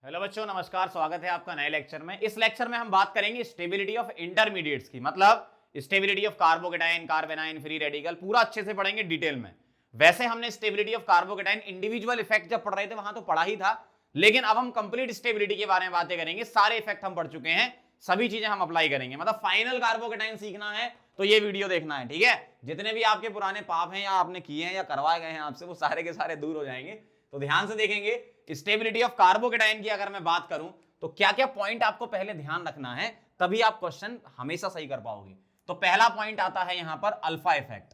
Hello बच्चों, नमस्कार। स्वागत है आपका नए लेक्चर में। इस लेक्चर में हम बात करेंगे स्टेबिलिटी ऑफ इंटरमीडिएट्स की, मतलब stability of carbocation, कार्बेनाइन, free radical, पूरा अच्छे से पढ़ेंगे डिटेल में। वैसे हमने stability of carbocation individual effect जब पढ़ रहे थे वहां तो पढ़ा ही था, लेकिन अब हम कंप्लीट स्टेबिलिटी के बारे में बातें करेंगे। सारे इफेक्ट हम पढ़ चुके हैं, सभी चीजें हम अप्लाई करेंगे। मतलब फाइनल कार्बोकेटाइन सीखना है तो ये वीडियो देखना है, ठीक है। जितने भी आपके पुराने पाप हैं या आपने किए हैं या करवाए गए हैं आपसे, वो सारे के सारे दूर हो जाएंगे। तो ध्यान से देखेंगे। स्टेबिलिटी ऑफ कार्बोकेटाइन की अगर मैं बात करूं तो क्या क्या पॉइंट आपको पहले ध्यान रखना है, तभी आप क्वेश्चन हमेशा सही कर पाओगे। तो पहला पॉइंट आता है यहां पर अल्फा इफेक्ट।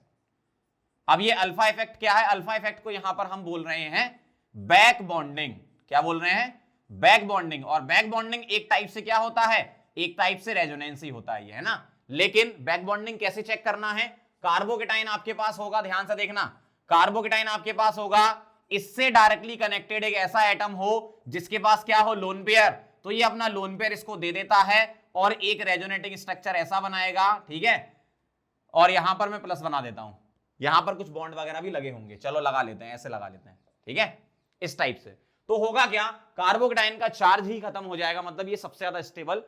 अब ये अल्फा इफेक्ट क्या है? अल्फा इफेक्ट को यहां पर हम बोल रहे हैं बैक बॉन्डिंग। क्या बोल रहे हैं? Back bonding. और बैक बॉन्डिंग एक टाइप से क्या होता है? एक टाइप से रेजोनेंस ही होता है, ये है ना। लेकिन बैक बॉन्डिंग कैसे चेक करना है? कार्बोकेटाइन आपके पास होगा, ध्यान से देखना, कार्बोकेटाइन आपके पास होगा, इससे डायरेक्टली कनेक्टेड एक ऐसा एटम हो जिसके पास क्या हो? Lone pair. तो ये अपना लोन पेयर इसको दे देता है और एक रेजोनेटिंग स्ट्रक्चर ऐसा बनाएगा, ठीक है। और यहां पर मैं प्लस बना देता हूं, यहां पर कुछ बॉन्ड वगैरह भी लगे होंगे, चलो लगा लेते हैं, ऐसे लगा लेते हैं, ठीक है, इस टाइप से। तो होगा क्या? कार्बोकेटाइन का चार्ज ही खत्म हो जाएगा। मतलब ये सबसे ज्यादा स्टेबल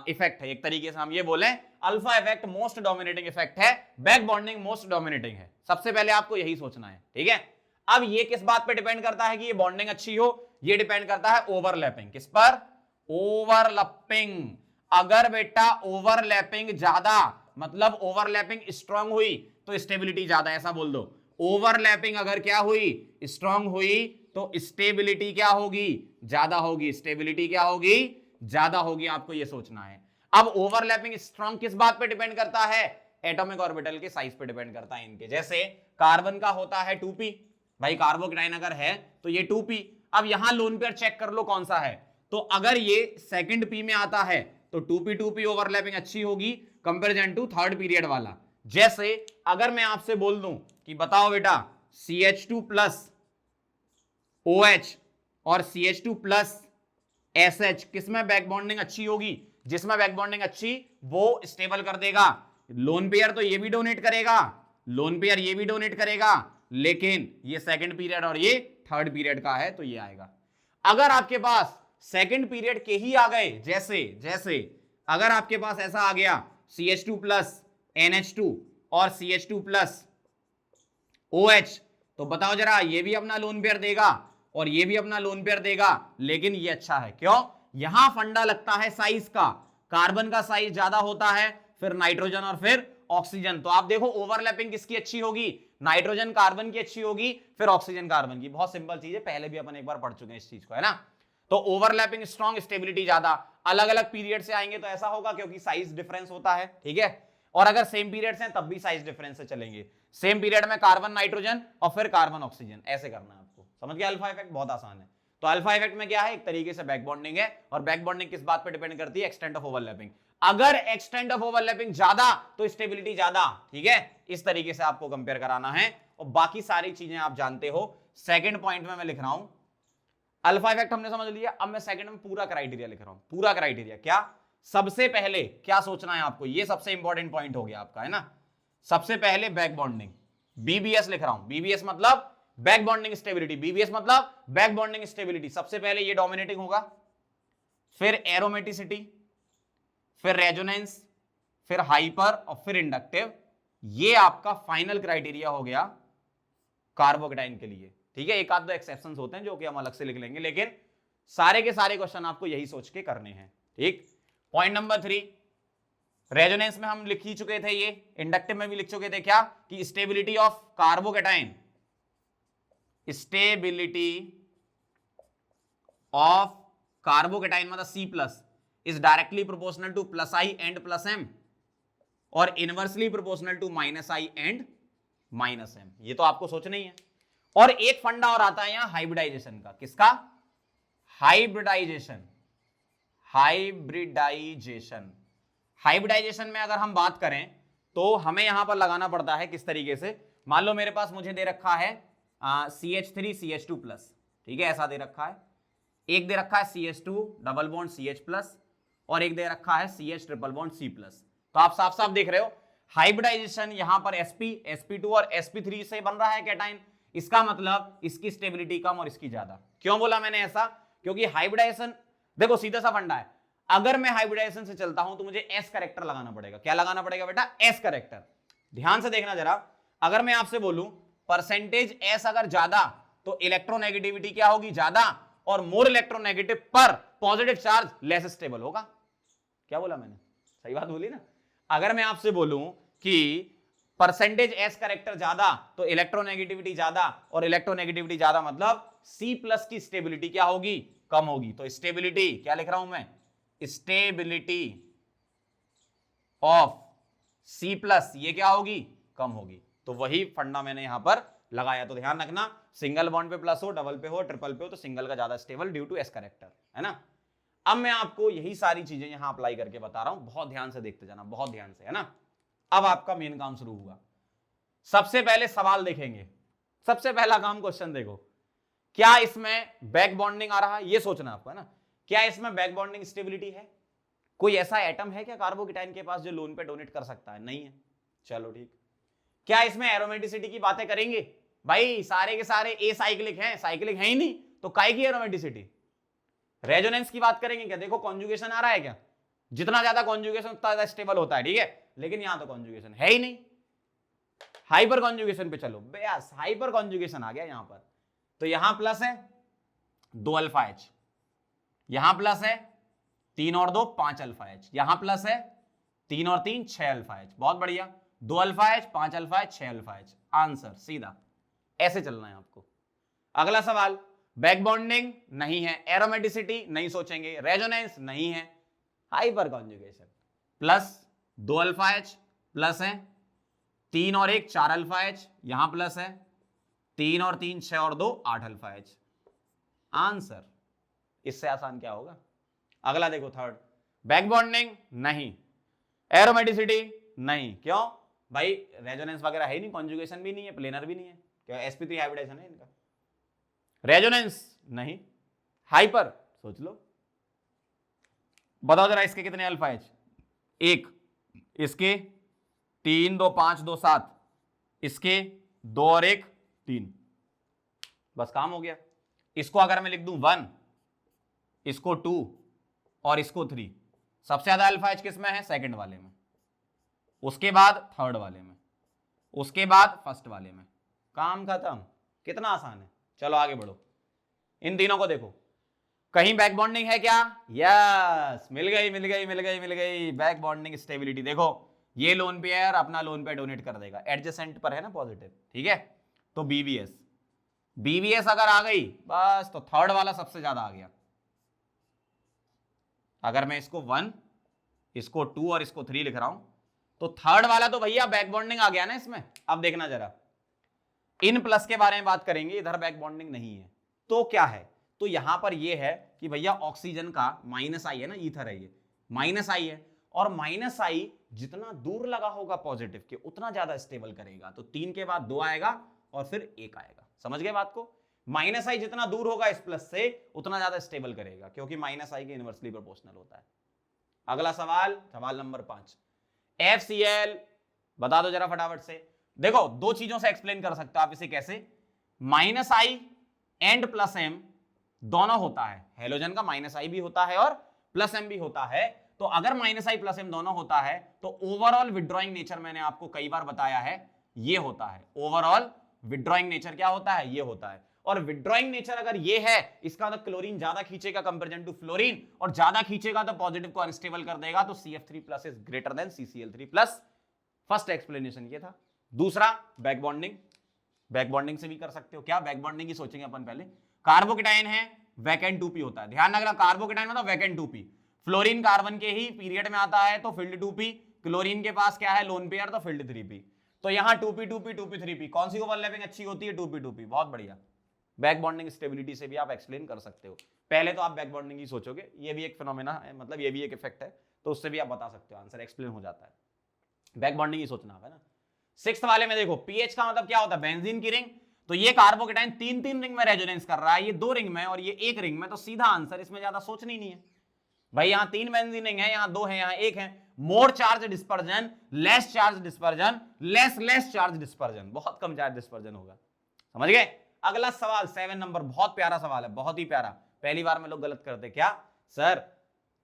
इफेक्ट है। एक तरीके से हम ये बोले alpha effect most dominating effect है, बैक बॉन्डिंग मोस्ट डोमिनेटिंग है। सबसे पहले आपको यही सोचना है, ठीक है। अब ये किस बात पे डिपेंड करता है कि ये बॉन्डिंग अच्छी हो? ये डिपेंड करता है ओवरलैपिंग। किस पर? ओवरलैपिंग। अगर बेटा ओवरलैपिंग ज्यादा, मतलब ओवरलैपिंग स्ट्रांग हुई तो स्टेबिलिटी ज्यादा, ऐसा बोल दो। ओवरलैपिंग अगर क्या हुई? स्ट्रांग हुई, तो स्टेबिलिटी क्या होगी? ज्यादा होगी। स्टेबिलिटी क्या होगी? ज्यादा होगी। आपको यह सोचना है। अब ओवरलैपिंग स्ट्रांग किस बात पे डिपेंड करता है? एटॉमिक ऑर्बिटल के साइज पे डिपेंड करता है इनके। जैसे कार्बन का होता है 2p, भाई कार्बोकेटाइन अगर है तो ये 2p। अब यहां लोन पेयर चेक कर लो कौन सा है। तो अगर ये सेकंड p में आता है तो 2p ओवरलैपिंग अच्छी होगी कंपेरिजन टू थर्ड पीरियड वाला। जैसे अगर मैं आपसे बोल दूं कि बताओ बेटा CH2 प्लस OH और CH2 प्लस SH किसमें बैक बॉन्डिंग अच्छी होगी? जिसमें बैक बॉन्डिंग अच्छी वो स्टेबल कर देगा। लोन पेयर तो ये भी डोनेट करेगा, लोन पेयर ये भी डोनेट करेगा, लेकिन ये सेकंड पीरियड और ये थर्ड पीरियड का है तो ये आएगा। अगर आपके पास सेकंड पीरियड के ही आ गए, जैसे अगर आपके पास ऐसा आ गया CH2 प्लस NH2 और CH2 प्लस OH, तो बताओ जरा, ये भी अपना लोन पेयर देगा और ये भी अपना लोन पेयर देगा, लेकिन ये अच्छा है। क्यों? यहां फंडा लगता है साइज का। कार्बन का साइज ज्यादा होता है, फिर नाइट्रोजन और फिर ऑक्सीजन। तो आप देखो ओवरलैपिंग किसकी अच्छी होगी? नाइट्रोजन कार्बन की अच्छी होगी, फिर ऑक्सीजन कार्बन की। बहुत सिंपल चीज है, पहले भी अपन एक बार पढ़ चुके हैं इस चीज को, है ना। तो ओवरलैपिंग स्ट्रॉन्ग, स्टेबिलिटी ज्यादा। अलग अलग पीरियड से आएंगे तो ऐसा होगा क्योंकि साइज डिफरेंस होता है, ठीक है। और अगर सेम पीरियड से तब भी साइज डिफरेंस से चलेंगे। सेम पीरियड में कार्बन नाइट्रोजन और फिर कार्बन ऑक्सीजन, ऐसे करना है आपको। समझ गया? अल्फा इफेक्ट बहुत आसान है। तो अल्फा इफेक्ट में क्या है? एक तरीके से बैक बॉन्डिंग है। और बैक बॉन्डिंग किस बात पे डिपेंड करती है? Extent of overlapping. अगर एक्सटेंट ऑफ ओवरलैपिंग ज्यादा तो स्टेबिलिटी ज्यादा, ठीक है। इस तरीके से आपको कंपेयर कराना है और बाकी सारी चीजें आप जानते हो। सेकंड पॉइंट में मैं लिख रहा हूं अल्फा इफेक्ट हमने समझ लिया। अब मैं सेकंड में पूरा क्राइटेरिया लिख रहा हूं। पूरा क्राइटेरिया क्या? सबसे पहले क्या सोचना है आपको? ये सबसे इंपॉर्टेंट पॉइंट हो गया आपका, है ना। सबसे पहले बैक बॉन्डिंग, BBS लिख रहा हूं। BBS मतलब बैक बॉन्डिंग स्टेबिलिटी, BBS मतलब बैक बॉन्डिंग स्टेबिलिटी। सबसे पहले ये डोमिनेटिंग होगा, फिर एरोमेटिसिटी, फिर रेजोनेंस, फिर हाइपर और फिर इंडक्टिव। ये आपका फाइनल क्राइटेरिया हो गया कार्बोकेटाइन के लिए, ठीक है। एक आध दो एक्सेप्शंस होते हैं जो कि हम अलग से लिख लेंगे, लेकिन सारे के सारे क्वेश्चन आपको यही सोच के करने हैं, ठीक। पॉइंट नंबर 3, रेजोनेंस में हम लिख ही चुके थे, ये इंडक्टिव में भी लिख चुके थे क्या? कि stability of carbocation, stability of carbocation मतलब C plus is directly proportional to plus I and plus M और inversely proportional to minus I and minus M। ये तो आपको सोचना ही है। और एक फंडा और आता है यहां हाइब्रिडाइजेशन का। किसका? हाइब्रिडाइजेशन। हाइब्रिडाइजेशन, हाइब्रिडाइजेशन में अगर हम बात करें तो हमें यहां पर लगाना पड़ता है किस तरीके से? मान लो मेरे पास मुझे दे रखा है CH3 CH2 प्लस, ठीक है, ऐसा दे रखा है। एक दे रखा है CH2 double bond CH plus और एक दे रखा है CH triple bond C plus. तो आप साफ साफ देख रहे हो हाइब्रिडाइजेशन यहां पर sp2 और sp3 से बन रहा है कैटाइन। इसका मतलब इसकी स्टेबिलिटी कम और इसकी ज्यादा। क्यों बोला मैंने ऐसा? क्योंकि हाइब्रिडाइजेशन देखो सीधा सा फंडा है, अगर मैं हाइब्रिडाइजेशन से चलता हूं तो मुझे एस करेक्टर लगाना पड़ेगा। क्या लगाना पड़ेगा बेटा? S character. ध्यान से देखना जरा, अगर मैं आपसे बोलूं परसेंटेज एस अगर ज्यादा तो इलेक्ट्रोनेगेटिविटी क्या होगी? ज्यादा, और मोर इलेक्ट्रोनेगेटिव पर पॉजिटिव चार्ज लेस स्टेबल होगा। क्या बोला मैंने? सही बात बोली ना। अगर मैं आपसे बोलूं कि परसेंटेज एस करेक्टर ज्यादा तो इलेक्ट्रोनेगेटिविटी ज्यादा, और इलेक्ट्रोनेगेटिविटी ज्यादा मतलब सी प्लस की स्टेबिलिटी क्या होगी? कम होगी। तो स्टेबिलिटी क्या लिख रहा हूं मैं? स्टेबिलिटी ऑफ सी प्लस ये क्या होगी? कम होगी। तो वही फंडा मैंने यहां पर लगाया। तो ध्यान रखना, सिंगल बॉन्ड पे प्लस हो, डबल पे हो, ट्रिपल पे हो तो सिंगल का ज्यादा stable due to S character, है ना। अब मैं आपको यही सारी चीजें यहां अप्लाई करके बता रहा हूं, बहुत ध्यान से देखते जाना, बहुत ध्यान से, है ना। अब आपका मेन काम शुरू हुआ। सबसे पहले सवाल देखेंगे, सबसे पहला काम क्वेश्चन देखो, क्या इसमें बैक बॉन्डिंग आ रहा है? ये सोचना आपको, है ना। क्या इसमें बैक बॉन्डिंग स्टेबिलिटी है? कोई ऐसा एटम है क्या कार्बोकेटाइन के पास जो लोन पे डोनेट कर सकता है? नहीं है। चलो ठीक। क्या इसमें एरोमेटिसिटी की बातें करेंगे? भाई सारे के सारे ए साइक्लिक हैं, साइक्लिक है ही नहीं, तो काय की एरोमेटिसिटी? रेजोनेंस की बात करेंगे क्या? देखो कॉन्जुगेशन आ रहा है क्या? जितना ज्यादा कॉन्जुगेशन उतना ज्यादा स्टेबल होता है, ठीक है। लेकिन यहां तो कॉन्जुगेशन है ही नहीं। हाइपर कॉन्जुगेशन पे चलो, बस हाइपर कॉन्जुगेशन आ गया यहां पर। तो यहां प्लस है 2 अल्फा एच, यहां प्लस है 3 और 2 5 अल्फा एच, यहां प्लस है 3 और 3 6 अल्फा एच। बहुत बढ़िया, 2 alpha H, 5 alpha H, 6 alpha H. Answer सीधा ऐसे चलना है आपको। अगला सवाल, बैक बॉन्डिंग नहीं है, एरोमेटिसिटी नहीं सोचेंगे, रेजोनेंस नहीं है, hyper conjugation plus 2 alpha H, plus है 3 और 1 4 अल्फा एच, यहां प्लस है 3 और 3 6 और 2 8 अल्फा एच। आंसर, इससे आसान क्या होगा? अगला देखो थर्ड, बैक बॉन्डिंग नहीं, एरोमेटिसिटी नहीं, क्यों भाई? रेजोनेंस वगैरह है ही नहीं, कॉन्जुगेशन भी नहीं है, प्लेनर भी नहीं है, क्या sp3 हाइब्रिडाइजेशन है इनका। रेजोनेंस नहीं, हाइपर सोच लो, बताओ जरा इसके कितने अल्फा एच? 1, इसके 3 2 5 2 7, इसके 2 और 1 3, बस काम हो गया। इसको अगर मैं लिख दूं 1, इसको 2 और इसको 3, सबसे ज्यादा अल्फा एच किसमें है? सेकंड वाले में, उसके बाद थर्ड वाले में, उसके बाद फर्स्ट वाले में, काम खत्म। कितना आसान है। चलो आगे बढ़ो, इन तीनों को देखो, कहीं बैक बॉन्डिंग है क्या? यस, मिल गई मिल गई मिल गई मिल गई, बैक बॉन्डिंग स्टेबिलिटी। देखो ये लोन पेयर अपना लोन पेयर डोनेट कर देगा, एडजेसेंट पर है ना पॉजिटिव, ठीक है। तो बीवीएस, बीवीएस अगर आ गई बस, तो थर्ड वाला सबसे ज्यादा आ गया। अगर मैं इसको 1, इसको 2 और इसको 3 लिख रहा हूं तो थर्ड वाला तो भैया बैक बॉन्डिंग आ गया ना इसमें। अब देखना जरा, इन प्लस के बारे में बात करेंगे, इधर बैक बॉन्डिंग नहीं है तो क्या है? तो यहां पर यह है कि भैया ऑक्सीजन का माइनस आई है ना, ईथर है ये, माइनस आई है, और माइनस आई जितना दूर लगा होगा पॉजिटिव के उतना ज्यादा स्टेबल करेगा। तो 3 के बाद 2 आएगा और फिर 1 आएगा, समझ गए बात को? माइनस आई जितना दूर होगा इस प्लस से उतना ज्यादा स्टेबल करेगा, क्योंकि माइनस आई के इनवर्सली प्रोपोर्शनल होता है। अगला सवाल, सवाल नंबर 5, FCl बता दो जरा फटाफट से। देखो दो चीजों से एक्सप्लेन कर सकते हो आप इसे, कैसे? Minus I and plus M दोनों होता है, हेलोजन का माइनस आई भी होता है और प्लस एम भी होता है। तो अगर माइनस आई प्लस एम दोनों होता है तो ओवरऑल विड्रॉइंग नेचर मैंने आपको कई बार बताया है, ये होता है। ओवरऑल विड्रॉइंग नेचर क्या होता है? ये होता है। और विड्रॉइंग नेचर अगर ये है, इसका तो क्लोरीन ज्यादा खींचेगा कंपेरिजन टू फ्लोरीन, और ज्यादा खींचेगा तो पॉजिटिव को अनस्टेबल कर देगा, तो CF3+ is greater than CCl3+। First explanation ये था। दूसरा, बैक बॉन्डिंग, बैक बॉन्डिंग से भी कर सकते हो। क्या बैक बॉन्डिंग की सोचेंगे अपन पहले। कार्बोकेटाइन है, वैकेंट 2p होता है, ध्यान रखना, कार्बोकेटाइन मतलब वैकेंट 2p। फ्लोरीन कार्बन के ही पीरियड में आता है तो फिल्ड 2p, क्लोरीन के पास क्या है? लोन पेयर, तो फिल्ड 3p। तो यहां 2p 2p 2p 3p, कौन सी ओवरलैपिंग अच्छी होती है? 2p 2p, बहुत बढ़िया। बैक बॉन्डिंग स्टेबिलिटी से भी आप एक्सप्लेन कर सकते हो। पहले तो आप बैक बॉन्डिंग ही सोचोगे, ये भी एक फिनोमेना है, मतलब ये भी एक इफेक्ट है, तो उससे भी आप बता सकते हो, आंसर एक्सप्लेन हो जाता है। बैक बॉन्डिंग ही सोचना है ना। 6th वाले में देखो, पीएच का मतलब क्या होता है? बेंजीन की रिंग। तो ये कार्बोकेटाइन 3 रिंग में रेजोनेंस कर रहा है, ये 2 रिंग में और ये 1 रिंग में, तो सीधा आंसर, इसमें ज्यादा सोचना ही नहीं है भाई। यहां 3 बेंजीन रिंग है, यहां 2 है, यहां 1 है। मोर charge dispersion, less charge dispersion, less charge dispersion, बहुत कम चार्ज डिस्पर्जन होगा, समझ गए? अगला सवाल 7 नंबर, बहुत प्यारा सवाल है, बहुत ही प्यारा। पहली बार में लोग गलत करते, क्या? सर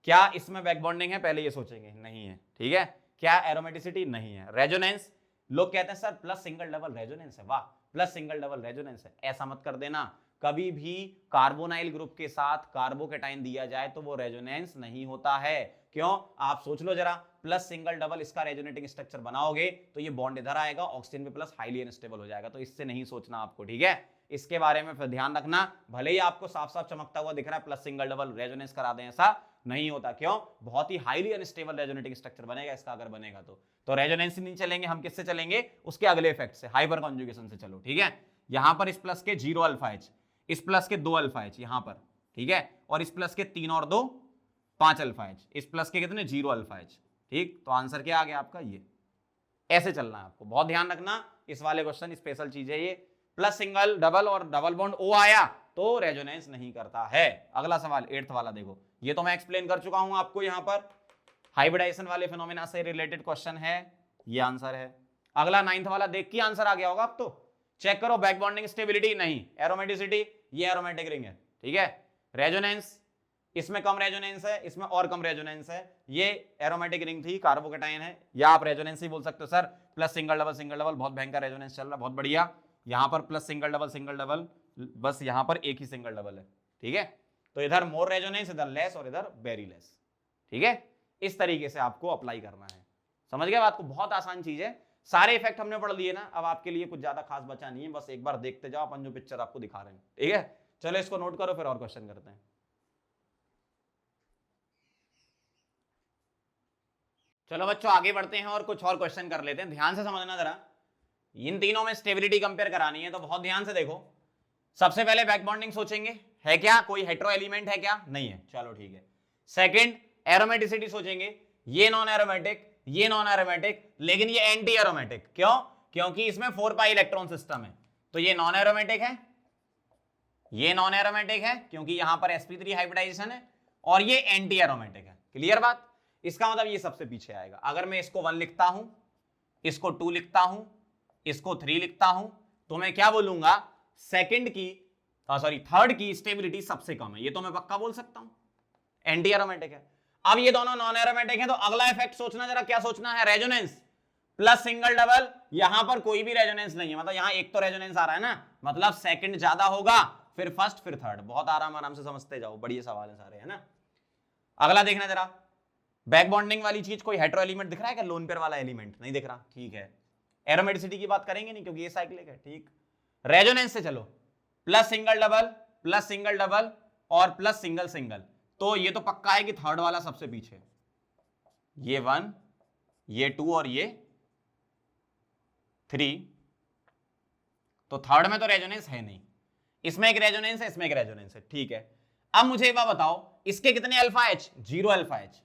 क्या इसमें बैक बॉन्डिंग है, पहले ये सोचेंगे, नहीं है, ठीक है। क्या एरोमेटिसिटी, नहीं है। रेजोनेंस, लोग कहते हैं sir plus single double resonance है, वाह प्लस सिंगल डबल रेजोनेंस है, ऐसा मत कर देना। कभी भी कार्बोनाइल ग्रुप के साथ कार्बोकेटाइन दिया जाए तो वो रेजोनेंस नहीं होता है। क्यों, आप सोच लो जरा, प्लस सिंगल डबल इसका रेजोनेटिंग स्ट्रक्चर बनाओगे तो ये बॉन्ड इधर आएगा, ऑक्सीजन पे प्लस हाईली अनस्टेबल हो जाएगा, तो इससे नहीं सोचना आपको, ठीक है। इसके बारे में फिर ध्यान रखना, भले ही आपको साफ साफ चमकता हुआ दिख रहा है प्लस सिंगल डबल रेजोनेंस करा दें, ऐसा नहीं होता। क्यों, बहुत ही हाईली अनस्टेबल रेजोनेटिंग स्ट्रक्चर बनेगा इसका अगर बनेगा तो रेजोनेंस नहीं चलेंगे, हम किससे चलेंगे, उसके अगले इफेक्ट से, हाइपर कॉन्जुगेशन से। चलो ठीक है, यहां पर इस प्लस के 0 अल्फा एच, इस प्लस के 2 अल्फा एच यहां पर, ठीक है, और इस प्लस के 3 और 2 5 अल्फा एच, इस प्लस के कितने 0 अल्फा एच, ठीक। तो आंसर क्या आ गया आपका, ये ऐसे चलना है आपको, बहुत ध्यान रखना, इस वाले क्वेश्चन स्पेशल चीज है ये। प्लस सिंगल डबल और डबल बॉन्ड ओ आया तो रेजोनेंस नहीं करता है। अगला सवाल 8th वाला देखो, ये तो मैं एक्सप्लेन कर चुका हूं आपको, यहां पर हाइब्रिडाइजेशन वाले फिनोमेना से रिलेटेड क्वेश्चन है, ये आंसर है। अगला 9th वाला देख के आंसर आ गया होगा अब तो, चेक करो, बैक बॉन्डिंग स्टेबिलिटी नहीं, एरोमेटिसिटी, ये एरोमेटिक रिंग है, ठीक है। रेजोनेंस, इसमें कम रेजोनेंस है, इसमें और कम रेजोनेंस है, ये एरोमेटिक रिंग थी, कार्बोकेटाइन है, या आप रेजोनेंस ही बोल सकते हो सर, प्लस सिंगल डबल बहुत भयंकर रेजोनेंस चल रहा है, बहुत बढ़िया। यहां पर प्लस सिंगल डबल, बस यहां पर एक ही सिंगल डबल है, ठीक है। तो इधर मोर रेजोनेंस, इधर लेस, और इधर वेरी लेस, ठीक है। इस तरीके से आपको अप्लाई करना है, समझ गए बात को, बहुत आसान चीज है। सारे इफेक्ट हमने पढ़ लिए ना, अब आपके लिए कुछ ज्यादा खास बचा नहीं है, बस एक बार देखते जाओ अपन जो पिक्चर आपको दिखा रहे हैं, ठीक है। चलो इसको नोट करो, फिर और क्वेश्चन करते हैं। चलो बच्चों आगे बढ़ते हैं और कुछ और क्वेश्चन कर लेते हैं, ध्यान से समझना जरा। इन तीनों में स्टेबिलिटी कंपेयर करानी है तो बहुत ध्यान से देखो। सबसे पहले बैक बॉन्डिंग सोचेंगे, है क्या कोई हेटेरो एलिमेंट है क्या, नहीं है, चलो ठीक है। सेकंड एरोमेटिसिटी सोचेंगे, ये नॉन एरोमेटिक, ये नॉन एरोमेटिक, लेकिन ये एंटी एरोमेटिक, क्यों, क्योंकि इसमें 4 पाई इलेक्ट्रॉन सिस्टम है, तो ये नॉन एरोमेटिक है, ये नॉन एरोमेटिक है क्योंकि यहां पर sp3 हाइब्रिडाइजेशन है, और ये एंटी एरोमेटिक है। क्लियर बात, इसका मतलब ये सबसे पीछे आएगा। अगर मैं इसको 1 लिखता हूं, इसको 2 लिखता हूं, इसको 3 लिखता हूं, तो मैं क्या बोलूंगा, सेकंड की सॉरी थर्ड की स्टेबिलिटी सबसे कम है, ये तो मैं पक्का बोल सकता हूं, एंटी एरोमेटिक है। अब ये दोनों नॉन एरोमेटिक हैं, तो अगला इफेक्ट सोचना जरा, क्या सोचना है, रेजोनेंस। प्लस सिंगल डबल, यहां पर कोई भी रेजोनेंस नहीं है, मतलब यहां एक तो रेजोनेंस आ रहा है ना, मतलब सेकंड ज्यादा होगा, फिर फर्स्ट, फिर थर्ड। बहुत आराम से समझते जाओ, बढ़िया सवाल है सारे, है ना। अगला देखना जरा, बैक बॉन्डिंग वाली चीज कोई हेटेरो एलिमेंट दिख रहा है क्या, लोन पेयर वाला एलिमेंट नहीं दिख रहा, ठीक है। एरोमेटिसिटी की बात करेंगे नहीं क्योंकि ये साइक्लिक है, ठीक। रेजोनेंस से चलो, प्लस सिंगल डबल और प्लस सिंगल सिंगल, तो ये तो पक्का है कि थर्ड वाला सबसे पीछे, ये 1, ये 2 और ये 3, तो थर्ड में तो रेजोनेंस है नहीं, इसमें एक रेजोनेंस है, इसमें एक रेजोनेंस है, ठीक है। अब मुझे एक बात बताओ, इसके कितने अल्फा एच, 0 अल्फा एच,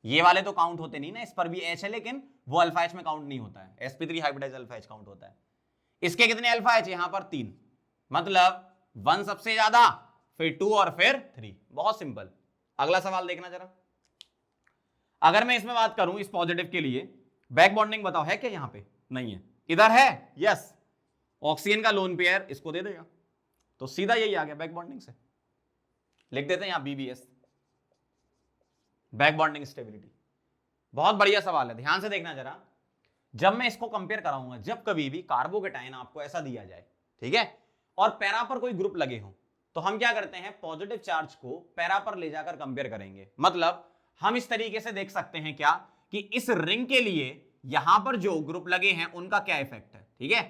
ये वाले तो काउंट होते नहीं ना, इस पर भी एच है लेकिन वो अल्फा एच में काउंट नहीं होता है, sp3 hybridise alpha H count होता है। इसके कितने अल्फा एच, यहां पर 3, मतलब 1 सबसे ज्यादा, फिर 2 और फिर 3, बहुत सिंपल। अगला सवाल देखना जरा, अगर मैं इसमें बात करूं इस पॉजिटिव के लिए, बैक बॉन्डिंग बताओ है क्या, यहां पे नहीं है, इधर है, यस, ऑक्सीजन का लोन पेयर इसको दे देगा, तो सीधा यही आ गया बैक बॉन्डिंग से, लिख देते हैं यहां BBS, बैक बॉन्डिंग स्टेबिलिटी। बहुत बढ़िया सवाल है, ध्यान से देखना जरा। जब मैं इसको कंपेयर कराऊंगा, जब कभी भी कार्बोकेटाइन आपको ऐसा दिया जाए, ठीक है, और पैरा पर कोई ग्रुप लगे हो, तो हम क्या करते हैं, पॉजिटिव चार्ज को पैरा पर ले जाकर कंपेयर करेंगे। मतलब हम इस तरीके से देख सकते हैं क्या, कि इस रिंग के लिए यहां पर जो ग्रुप लगे हैं उनका क्या इफेक्ट है, ठीक है।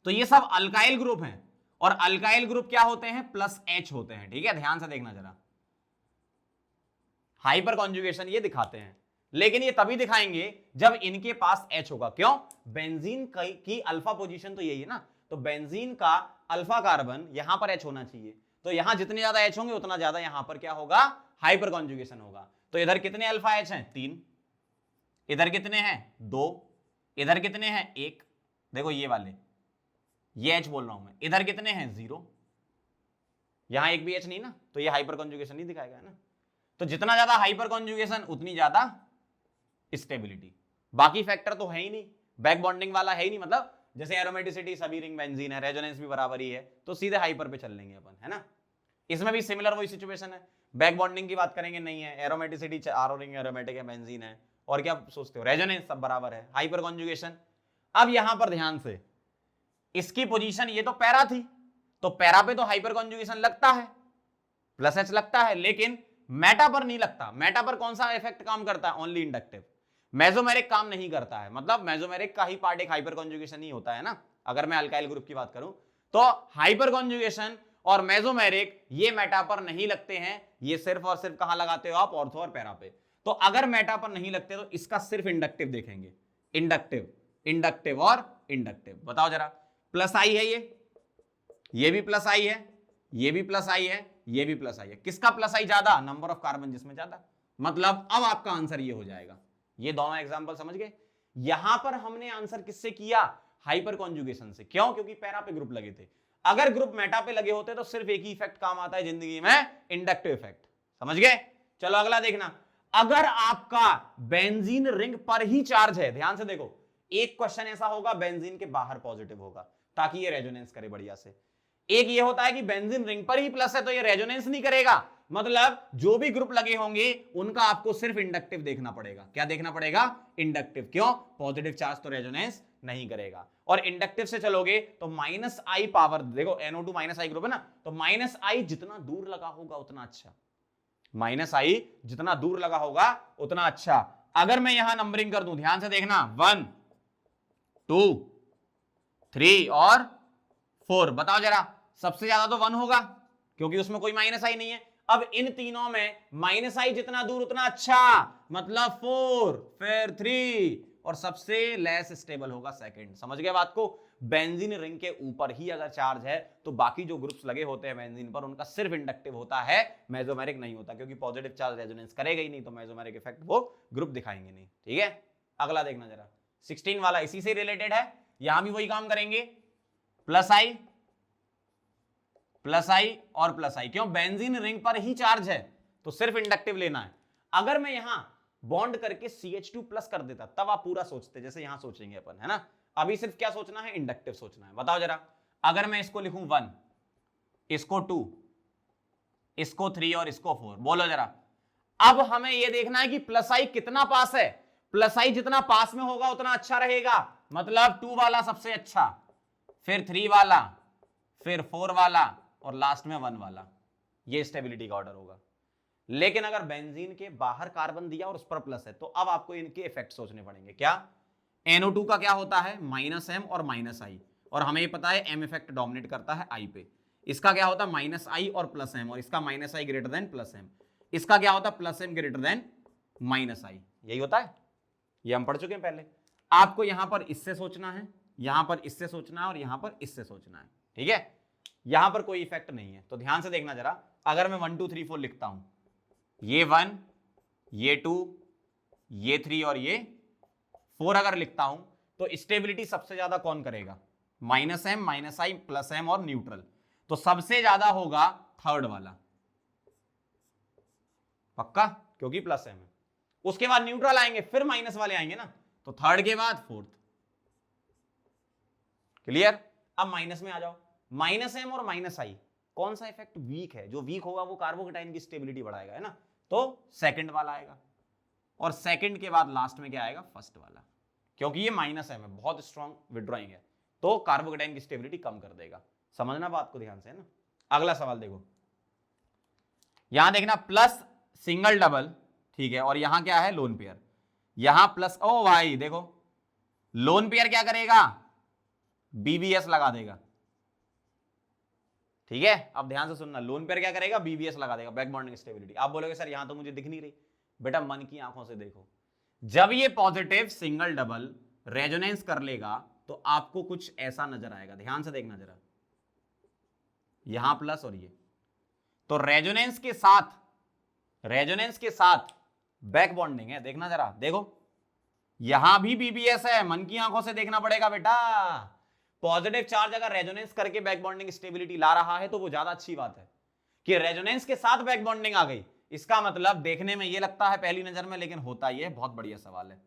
तो ये सब अल्काइल ग्रुप हैं, और अल्काइल ग्रुप क्या होते हैं, प्लस H होते हैं, ठीक है। ध्यान से देखना जरा, हाइपर कॉन्जुगेशन ये दिखाते हैं, लेकिन ये तभी दिखाएंगे जब इनके पास H होगा। क्यों, बेंजीन की अल्फा पोजीशन तो यही है ना, तो बेंजीन का अल्फा कार्बन यहां पर H होना चाहिए, तो यहां जितने ज्यादा H होंगे उतना ज्यादा यहां पर क्या होगा, हाइपर कॉन्जुगेशन होगा। तो इधर कितने अल्फा H हैं, 3, इधर कितने हैं, 2, इधर कितने हैं, 1, देखो ये वाले, ये H बोल रहा हूं मैं, इधर कितने हैं, 0, यहां एक भी H नहीं ना, तो ये हाइपर कॉन्जुगेशन नहीं दिखाएगा, है ना। तो जितना ज्यादा हाइपर कॉन्जुगेशन उतनी ज्यादा स्टेबिलिटी, बाकी फैक्टर तो है ही नहीं, बैक बॉन्डिंग वाला है ही नहीं, मतलब जैसे एरोमेटिसिटी सभी रिंग बेंजीन है, रेजोनेंस भी बराबर ही है, तो सीधे हाइपर पे चल लेंगे अपन, है ना। इसमें भी सिमिलर वही सिचुएशन है, बैक बॉन्डिंग की बात करेंगे, नहीं है। एरोमेटिसिटी 4 रिंग एरोमेटिक है, बेंजीन है। और क्या सोचते हो, रेजोनेंस सब बराबर है। हाइपर कॉन्जुगेशन, अब यहां पर ध्यान से, इसकी पोजीशन ये तो पैरा थी, तो पैरा पे तो हाइपर कॉन्जुगेशन लगता है, प्लस एच लगता है, लेकिन मेटा पर नहीं लगता। मेटा पर कौन सा इफेक्ट काम करता है, ओनली इंडक्टिव। मेसोमेरिक काम नहीं करता है, मतलब मेसोमेरिक का ही पार्ट एक हाइपर कॉन्जुगेशन ही होता है ना। अगर मैं अल्काइल ग्रुप की बात करूं तो हाइपर कॉन्जुगेशन और मेसोमेरिक ये मेटा पर नहीं लगते हैं, ये सिर्फ और सिर्फ कहां लगाते हो आप, ऑर्थो और पैरा पे। तो अगर मेटा पर नहीं लगते तो इसका सिर्फ इंडक्टिव देखेंगे, इंडक्टिव, इंडक्टिव और इंडक्टिव। बताओ जरा, प्लस आई है ये भी प्लस आई है, ये भी प्लस आई है, ये भी प्लस आई है। किसका प्लस आई ज्यादा, नंबर ऑफ कार्बन जिसमें ज्यादा। मतलब अब आपका आंसर ये हो जाएगा। ये दोनों एग्जांपल समझ गए। यहां पर हमने आंसर किससे किया, हाइपर कॉन्जुगेशन से। क्यों, क्योंकि पैरा पे ग्रुप लगे थे। अगर ग्रुप मेटा पे लगे होते तो सिर्फ एक ही इफेक्ट काम आता है जिंदगी में, इंडक्टिव इफेक्ट। समझ गए। चलो अगला देखना, अगर आपका बेंजीन रिंग पर ही चार्ज है, ध्यान से देखो, एक क्वेश्चन ऐसा होगा बेंजीन के बाहर पॉजिटिव होगा ताकि ये रेजोनेंस करे बढ़िया से। एक ये होता है कि बेंजीन रिंग पर ही प्लस है तो ये रेजोनेंस नहीं करेगा, मतलब जो भी ग्रुप लगे होंगे उनका आपको सिर्फ इंडक्टिव देखना पड़ेगा। क्या देखना पड़ेगा, इंडक्टिव। क्यों, पॉजिटिव चार्ज तो रेजोनेंस नहीं करेगा। और इंडक्टिव से चलोगे तो माइनस आई पावर, देखो NO2 माइनस आई ग्रुप है ना, तो माइनस आई जितना दूर लगा होगा उतना अच्छा, माइनस आई जितना दूर लगा होगा उतना अच्छा। अगर मैं यहां नंबरिंग कर दूं, ध्यान से देखना, 1 2 3 और 4, बताओ जरा, सबसे ज्यादा तो 1 होगा क्योंकि उसमें कोई माइनस आई नहीं है। अब इन तीनों में माइनस आई जितना दूर उतना अच्छा, मतलब 4, फिर 3, और सबसे लेस स्टेबल होगा सेकंड। समझ गए बात को। बेंजीन रिंग के ऊपर ही अगर चार्ज है तो बाकी जो ग्रुप्स लगे होते हैं बेंजीन पर उनका सिर्फ इंडक्टिव होता है, मेसोमेरिक नहीं होता, क्योंकि पॉजिटिव चार्ज रेजोनेंस करेगा ही नहीं तो मेसोमेरिक इफेक्ट वो ग्रुप दिखाएंगे नहीं। ठीक है, अगला देखना जरा, 16 वाला इसी से रिलेटेड है, यहां भी वही काम करेंगे, प्लस आई और प्लस आई। क्यों, बेंजीन रिंग पर ही चार्ज है तो सिर्फ इंडक्टिव लेना है। अगर मैं यहां बॉन्ड करके CH2 प्लस कर देता तब आप पूरा सोचते, जैसे यहां सोचेंगे अपन, है ना। अभी सिर्फ क्या सोचना है, इंडक्टिव सोचना है। बताओ जरा, अगर मैं इसको लिखूं 1, इसको 2, इसको 3 और इसको 4, बोलो जरा। अब हमें यह देखना है कि प्लस आई कितना पास है, प्लस आई जितना पास में होगा उतना अच्छा रहेगा, मतलब 2 वाला सबसे अच्छा, फिर 3 वाला, फिर 4 वाला और लास्ट में 1 वाला। ये स्टेबिलिटी का ऑर्डर होगा। लेकिन अगर बेंजीन के बाहर कार्बन दिया और उस पर प्लस है तो अब आपको इनके इफेक्ट सोचने पड़ेंगे। क्या, NO2 का क्या होता है, -M और -I, और हमें पता है M इफेक्ट डोमिनेट करता है I पे। इसका क्या होता है, -I और +M, और इसका -I ग्रेटर देन +M। इसका क्या होता है, +M ग्रेटर देन -I। यही होता है, ये हम पढ़ चुके हैं पहले। आपको यहां पर इससे सोचना है, यहां पर इससे सोचना है और यहां पर इससे सोचना है। ठीक है, यहां पर कोई इफेक्ट नहीं है। तो ध्यान से देखना जरा, अगर मैं 1 2 3 4 लिखता हूं, ये 1, ये 2, ये 3 और ये 4 अगर लिखता हूं तो स्टेबिलिटी सबसे ज्यादा कौन करेगा, -M, -I, +M और न्यूट्रल। तो सबसे ज्यादा होगा थर्ड वाला, पक्का, क्योंकि +M है। उसके बाद न्यूट्रल आएंगे, फिर माइनस वाले आएंगे ना, तो थर्ड के बाद फोर्थ। क्लियर। अब माइनस में आ जाओ, -M और -I कौन सा इफेक्ट वीक है, जो वीक होगा वो कार्बोकेटाइन की स्टेबिलिटी बढ़ाएगा, है ना, तो सेकंड वाला आएगा। और सेकंड के बाद लास्ट में क्या आएगा, फर्स्ट वाला, क्योंकि ये -M है, बहुत स्ट्रॉन्ग विड्रॉइंग है, तो कार्बोकेटाइन की स्टेबिलिटी कम कर देगा। समझना बात को ध्यान से, है ना। अगला सवाल देखो, यहां देखना, प्लस सिंगल डबल, ठीक है, और यहां क्या है, लोन पेयर। यहां प्लस, ओ भाई देखो, लोन पेयर क्या करेगा, BBS लगा देगा। ठीक है, अब ध्यान से सुनना, लोन पेयर क्या करेगा, BBS लगा देगा, बैक बॉन्डिंग स्टेबिलिटी। आप बोलोगे सर यहां तो मुझे दिख नहीं रही, बेटा मन की आंखों से देखो, जब ये पॉजिटिव सिंगल डबल रेजोनेंस कर लेगा तो आपको कुछ ऐसा नजर आएगा। ध्यान से देखना जरा, यहां प्लस और ये, तो रेजोनेंस के साथ बैक बॉन्डिंग है। देखना जरा, देखो यहां भी BBS है, मन की आंखों से देखना पड़ेगा बेटा। पॉजिटिव चार्ज अगर रेजोनेंस करके बैक बॉन्डिंग स्टेबिलिटी ला रहा है तो वो ज्यादा अच्छी बात है कि रेजोनेंस के साथ बैक बॉन्डिंग आ गई। इसका मतलब देखने में ये लगता है पहली नजर में, लेकिन होता ये बहुत बढ़िया सवाल है।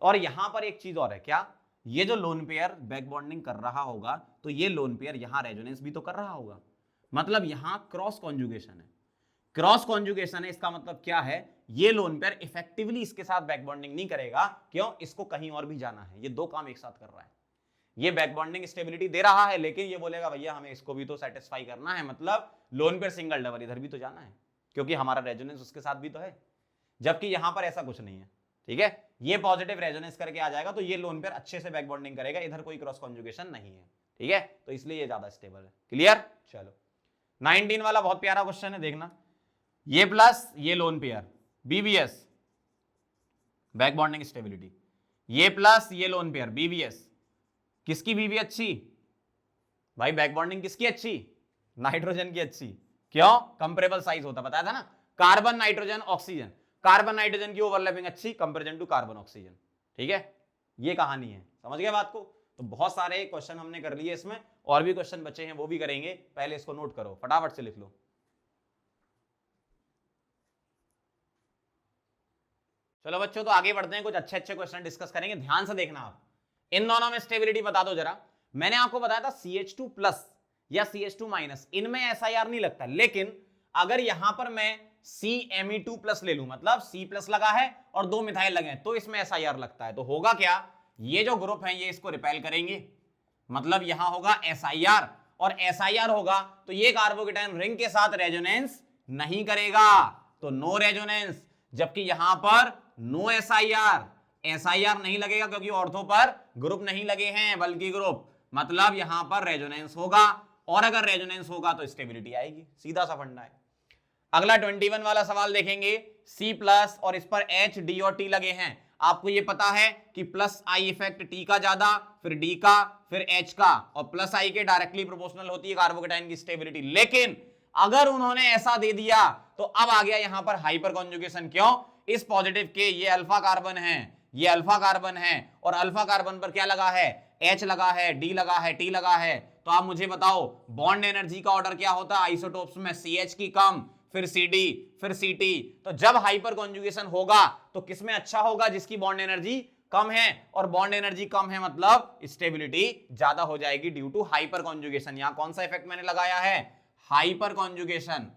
और यहां पर एक चीज और है, क्या, ये जो लोन पेयर बैक बॉन्डिंग कर रहा होगा तो ये लोन पेयर यहां रेजोनेंस भी तो कर रहा होगा, मतलब यहां क्रॉस कॉन्जुगेशन है। क्रॉस कॉन्जुगेशन है, इसका मतलब क्या है, ये लोन पेयर इफेक्टिवली इसके साथ बैक बॉन्डिंग नहीं करेगा। क्यों? इसको कहीं और भी जाना है, ये दो काम एक साथ कर रहा है। ये बैक बॉन्डिंग स्टेबिलिटी दे रहा है, लेकिन ये बोलेगा भैया हमें इसको भी तो सेटिस्फाई करना है, मतलब लोन पेयर सिंगल डबल इधर भी तो जाना है, क्योंकि हमारा रेजोनेंस उसके साथ भी तो है। जबकि यहां पर ऐसा कुछ नहीं है, ठीक है। ये पॉजिटिव रेजोनेंस करके आ जाएगा, तो ये लोन पेयर अच्छे से बैक बॉन्डिंग करेगा, इधर कोई क्रॉस कॉन्जुगेशन नहीं है, ठीक है। तो इसलिए ये ज्यादा स्टेबल है। क्लियर? चलो 19 वाला बहुत प्यारा क्वेश्चन है, देखना। ये प्लस ये lone pair BBS, back bonding stability. ये प्लस ये लोन पेयर बीबीएस, किसकी बीबी अच्छी भाई? बैक बॉन्डिंग किसकी अच्छी? नाइट्रोजन की अच्छी। क्यों? कंपेरेबल साइज होता, बताया था ना, carbon nitrogen oxygen, carbon nitrogen की ओवरलैपिंग अच्छी कंपेरिजन टू कार्बन ऑक्सीजन, ठीक है। ये कहानी है, समझ गए बात को? तो बहुत सारे क्वेश्चन हमने कर लिए इसमें, और भी क्वेश्चन बचे हैं वो भी करेंगे, पहले इसको नोट करो, फटाफट से लिख लो। चलो बच्चों, तो आगे बढ़ते हैं, कुछ अच्छे अच्छे क्वेश्चन डिस्कस करेंगे, ध्यान से देखना आप। इन दोनों में स्टेबिलिटी बता दो जरा। मैंने आपको बताया था CH2 प्लस या CH2 माइनस, इनमें SIR नहीं लगता, लेकिन अगर यहां पर मैं CMe2 प्लस ले लूं, मतलब C प्लस लगा है और 2 मिथाइल लगे हैं, तो इसमें SIR लगता है। तो होगा क्या, ये जो ग्रुप है ये इसको रिपेल करेंगे, मतलब यहां होगा SIR, और SIR होगा तो ये कार्बोकेटायन रिंग के साथ रेजोनेंस नहीं करेगा, तो नो रेजोनेंस। जबकि यहां पर नो SIR नहीं लगेगा, क्योंकि ऑर्थो पर ग्रुप नहीं लगे हैं बल्कि ग्रुप, मतलब यहां पर रेजोनेंस होगा, और अगर रेजोनेंस होगा तो स्टेबिलिटी आएगी, सीधा सा फंडा है। अगला 21 वाला सवाल देखेंगे। C प्लस और इस पर H, D और T लगे हैं। आपको ये पता है कि प्लस आई इफेक्ट T का ज्यादा, फिर D का, फिर H का, और प्लस आई के डायरेक्टली प्रोपोर्शनल होती है कार्बोकेटाइन की स्टेबिलिटी। लेकिन अगर उन्होंने ऐसा दे दिया तो अब आ गया यहां पर हाइपर कॉन्जुगेशन। क्यों? इस पॉजिटिव के ये अल्फा कार्बन है, ये अल्फा कार्बन है, और अल्फा कार्बन पर क्या लगा है? H लगा है, D लगा है, T लगा है। तो आप मुझे बताओ बॉन्ड एनर्जी का ऑर्डर क्या होता है आइसोटोप्स में? CH की कम, फिर CD, फिर CT। तो जब हाइपर कॉन्जुगेशन होगा तो किसमें अच्छा होगा? जिसकी बॉन्ड एनर्जी कम है, और बॉन्ड एनर्जी कम है मतलब स्टेबिलिटी ज्यादा हो जाएगी ड्यू टू हाइपर कॉन्जुगेशन। यहां कौन सा इफेक्ट मैंने लगाया है? Hyper conjugation.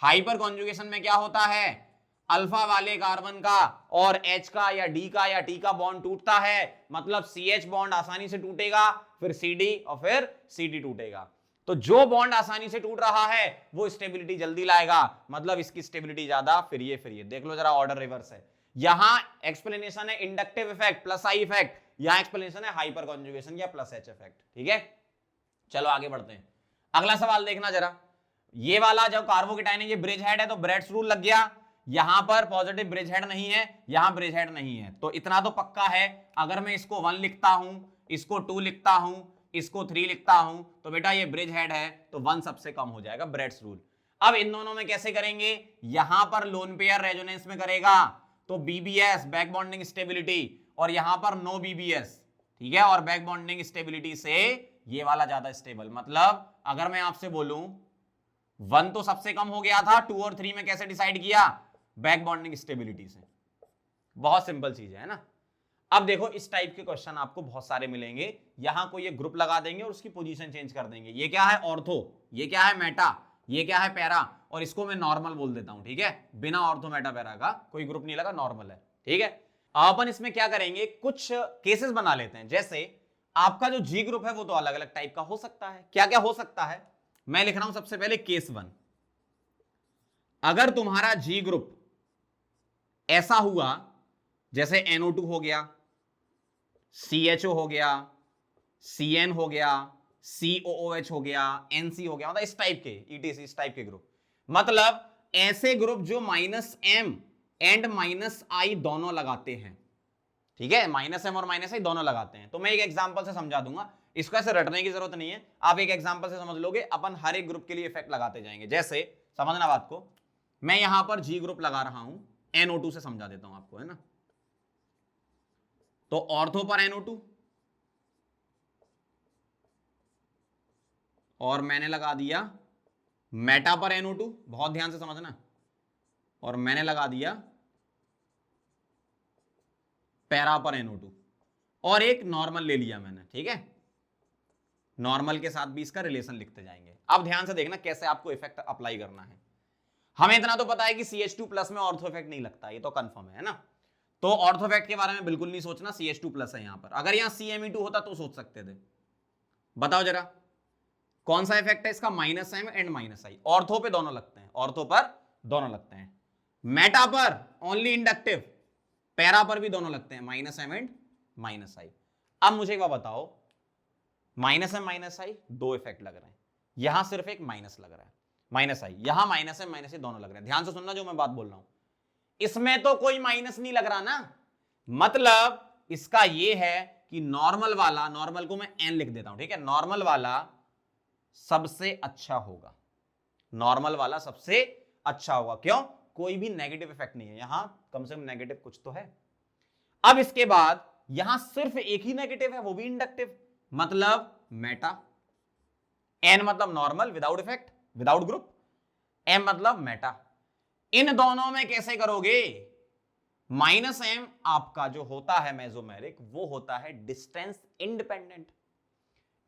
हाइपर कॉन्जुगेशन में क्या होता है? अल्फा वाले कार्बन का और H का या D का या T का बॉन्ड टूटता है, मतलब CH बॉन्ड आसानी से टूटेगा, फिर CD और फिर CD टूटेगा। तो जो बॉन्ड आसानी से टूट रहा है वो स्टेबिलिटी जल्दी लाएगा, मतलब इसकी स्टेबिलिटी ज्यादा। फिर ये देख लो जरा, ऑर्डर रिवर्स है। यहां एक्सप्लेनेशन है inductive effect plus I effect, यहां एक्सप्लेनेशन है हाइपर कॉन्जुगेशन या प्लस H इफेक्ट, ठीक है। चलो आगे बढ़ते हैं। अगला सवाल देखना जरा। ये वाला जब कार्बोकेटाइन है, ये ब्रिज हेड है, तो ब्रेड्स रूल लग गया। यहां पर पॉजिटिव ब्रिज हेड नहीं है, यहां ब्रिज हेड नहीं है, तो इतना तो पक्का है। अगर मैं इसको 1 लिखता हूं, इसको 2 लिखता हूं, इसको 3 लिखता हूं, तो बेटा ये ब्रिज हेड है, तो 1 सबसे कम हो जाएगा, ब्रेड्स रूल। अब इन दोनों में कैसे करेंगे? यहां पर लोन पेयर रेजोनेंस में करेगा, तो BBS बैक बॉन्डिंग स्टेबिलिटी, और यहां पर नो BBS, ठीक है। और बैक बॉन्डिंग स्टेबिलिटी से ये वाला ज्यादा स्टेबल, मतलब अगर मैं आपसे बोलूं 1 तो सबसे कम हो गया था, 2 और 3 में कैसे डिसाइड किया? बैक बॉन्डिंग स्टेबिलिटी से। बहुत सिंपल चीज है ना। अब देखो इस टाइप के क्वेश्चन आपको बहुत सारे मिलेंगे। यहां कोई एक ग्रुप लगा देंगे और उसकी पोजीशन चेंज कर देंगे। ये क्या है? ऑर्थो, ये क्या है? मेटा, ये क्या है? पैरा, और इसको मैं नॉर्मल बोल देता हूं, ठीक है। बिना ऑर्थो मेटा पैरा का कोई ग्रुप नहीं लगा, नॉर्मल है, ठीक है। अपन इसमें क्या करेंगे, कुछ केसेस बना लेते हैं। जैसे आपका जो G ग्रुप है वो तो अलग अलग टाइप का हो सकता है। क्या क्या हो सकता है? मैं लिख रहा हूं सबसे पहले केस 1। अगर तुम्हारा G ग्रुप ऐसा हुआ जैसे NO2 हो गया, CHO हो गया, CN हो गया, COOH हो गया, NC हो गया, मतलब इस टाइप के ETC, इस टाइप के ग्रुप, मतलब ऐसे ग्रुप जो -M एंड -I दोनों लगाते हैं, ठीक है। -M और -I दोनों लगाते हैं। तो मैं एक एग्जांपल से समझा दूंगा, इसको ऐसे रटने की जरूरत नहीं है, आप एक एग्जांपल से समझ लोगे। अपन हर एक ग्रुप के लिए इफेक्ट लगाते जाएंगे। जैसे समझना बात को, मैं यहां पर G ग्रुप लगा रहा हूं, NO2 से समझा देता हूं आपको, है ना। तो ऑर्थो पर NO2, और मैंने लगा दिया मेटा पर NO2, बहुत ध्यान से समझना, और मैंने लगा दिया पैरा पर NO2, और एक नॉर्मल ले लिया मैंने, ठीक है। नॉर्मल के साथ भी इसका रिलेशन लिखते जाएंगे। अब ध्यान से देखना कैसे आपको इफेक्ट अप्लाई करना है। हमें इतना तो पता है कि CH2 प्लस में ऑर्थो इफेक्ट नहीं लगता, ये तो कंफर्म है ना। तो ऑर्थो इफेक्ट के बारे में बिल्कुल नहीं सोचना, CH2 प्लस है यहां पर। अगर यहां CMe2 होता तो सोच सकते थे। बताओ जरा कौन सा इफेक्ट है इसका, -M एंड -I। ऑर्थो पे दोनों लगते हैं, ऑर्थो पर दोनों लगते हैं, मेटा पर ओनली इंडक्टिव, पैरा पर भी दोनों लगते हैं, -M एंड -I। अब मुझे एक बात बताओ, -M -I दो इफेक्ट लग रहे हैं, यहां सिर्फ एक माइनस लग रहा है, -I, यहां -M -I दोनों लग रहे हैं। ध्यान से सुनना जो मैं बात बोल रहा हूं, इसमें तो कोई माइनस नहीं लग रहा ना, मतलब इसका ये है कि नॉर्मल वाला, नॉर्मल को मैं n लिख देता हूं, ठीक है, नॉर्मल वाला सबसे अच्छा होगा, नॉर्मल वाला सबसे अच्छा होगा। क्यों? कोई भी नेगेटिव इफेक्ट नहीं है यहां, कम से कम नेगेटिव कुछ तो है। अब इसके बाद यहां सिर्फ एक ही नेगेटिव है, वो भी इंडक्टिव, मतलब मेटा। n मतलब normal without effect, without group, m मतलब मेटा। इन दोनों में कैसे करोगे? -M आपका जो होता है मेसोमेरिक, वो होता है डिस्टेंस इंडिपेंडेंट,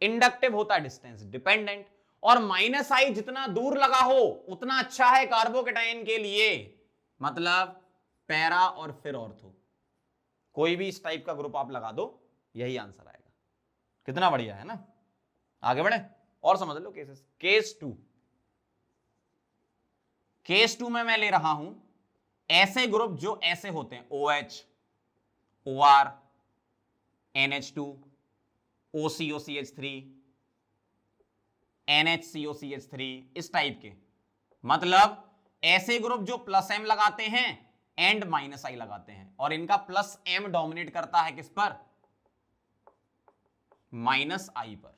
इंडक्टिव होता है डिस्टेंस डिपेंडेंट। और -I जितना दूर लगा हो उतना अच्छा है कार्बोकेटाइन के लिए, मतलब पैरा और फिर ऑर्थो, कोई भी इस टाइप का ग्रुप आप लगा दो, यही आंसर आएगा। कितना बढ़िया है ना। आगे बढ़े और समझ लो केसेस। केस टू में मैं ले रहा हूं ऐसे ग्रुप जो ऐसे होते हैं, OH, OR, NH2, OCOCH3, NHCOCH3, इस टाइप के, मतलब ऐसे ग्रुप जो +M लगाते हैं एंड -I लगाते हैं, और इनका +M डोमिनेट करता है किस पर? -I पर।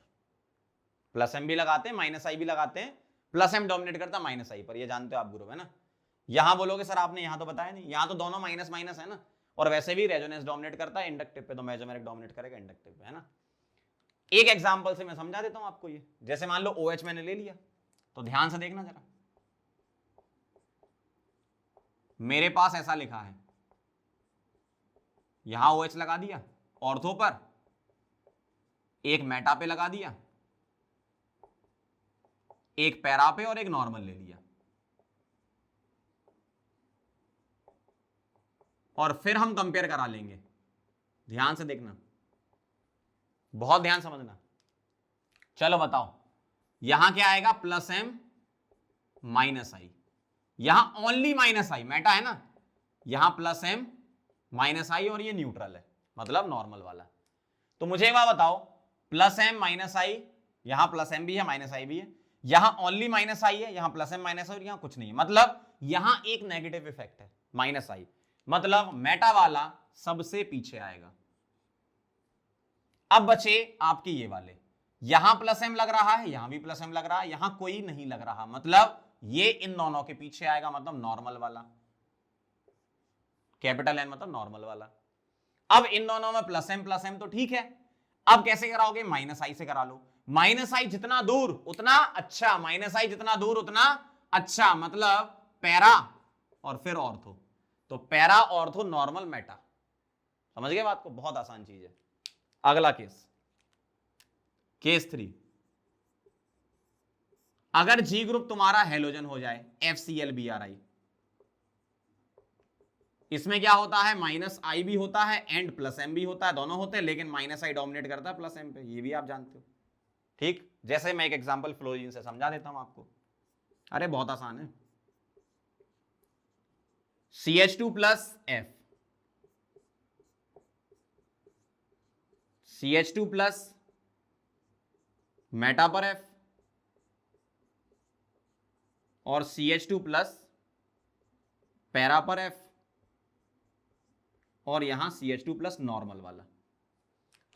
+M भी लगाते हैं, -I भी लगाते हैं, +M डोमिनेट करता -I पर, ये जानते हो आप ग्रुप है ना। यहां बोलोगे सर आपने यहां तो बताया नहीं, यहां तो दोनों माइनस माइनस है ना, और वैसे भी रेजोनेंस डोमिनेट करता है इंडक्टिव पे, तो मेसोमेरिक डोमिनेट करेगा इंडक्टिव पे, है ना। एक एग्जांपल से मैं समझा देता हूं आपको ये। जैसे मान लो OH मैंने ले लिया, तो ध्यान से देखना जरा, मेरे पास ऐसा लिखा है, यहां OH लगा दिया ऑर्थो पर, एक मेटा पे लगा दिया, एक पैरा पे, और एक नॉर्मल ले लिया, और फिर हम कंपेयर करा लेंगे। ध्यान से देखना, बहुत ध्यान समझना। चलो बताओ, यहां क्या आएगा? +M -I, यहां ओनली -I, मेटा है ना, यहां +M -I, और ये न्यूट्रल है, मतलब नॉर्मल वाला। तो मुझे एक बात बताओ, +M -I, यहां +M भी है, -I भी है, यहां ओनली -I है, यहां +M -I, और यहां कुछ नहीं है, मतलब यहां एक नेगेटिव इफेक्ट है -I, मतलब मेटा वाला सबसे पीछे आएगा। अब बचे आपके ये वाले, यहां +M लग रहा है, यहां भी +M लग रहा है, यहां कोई नहीं लग रहा, मतलब ये इन दोनों के पीछे आएगा, मतलब नॉर्मल वाला, कैपिटल N मतलब नॉर्मल वाला। अब इन दोनों में +M तो ठीक है, अब कैसे कराओगे? -I से करा लो। -I जितना दूर उतना अच्छा, -I जितना दूर उतना अच्छा, मतलब पैरा और फिर ऑर्थो, तो पैरा ऑर्थो नॉर्मल मेटा। समझ गए बात को? बहुत आसान चीज है। अगला केस 3, अगर G ग्रुप तुम्हारा हेलोजन हो जाए, FClBrI, इसमें क्या होता है? -I भी होता है एंड +M भी होता है, दोनों होते हैं, लेकिन -I डोमिनेट करता है +M पे, ये भी आप जानते हो। ठीक, जैसे मैं एक एग्जांपल फ्लोरीन से समझा देता हूं आपको, अरे बहुत आसान है। CH2 + F, CH2 plus Meta पर F, और CH2 प्लस पैरा पर F, और यहां CH2 प्लस नॉर्मल वाला।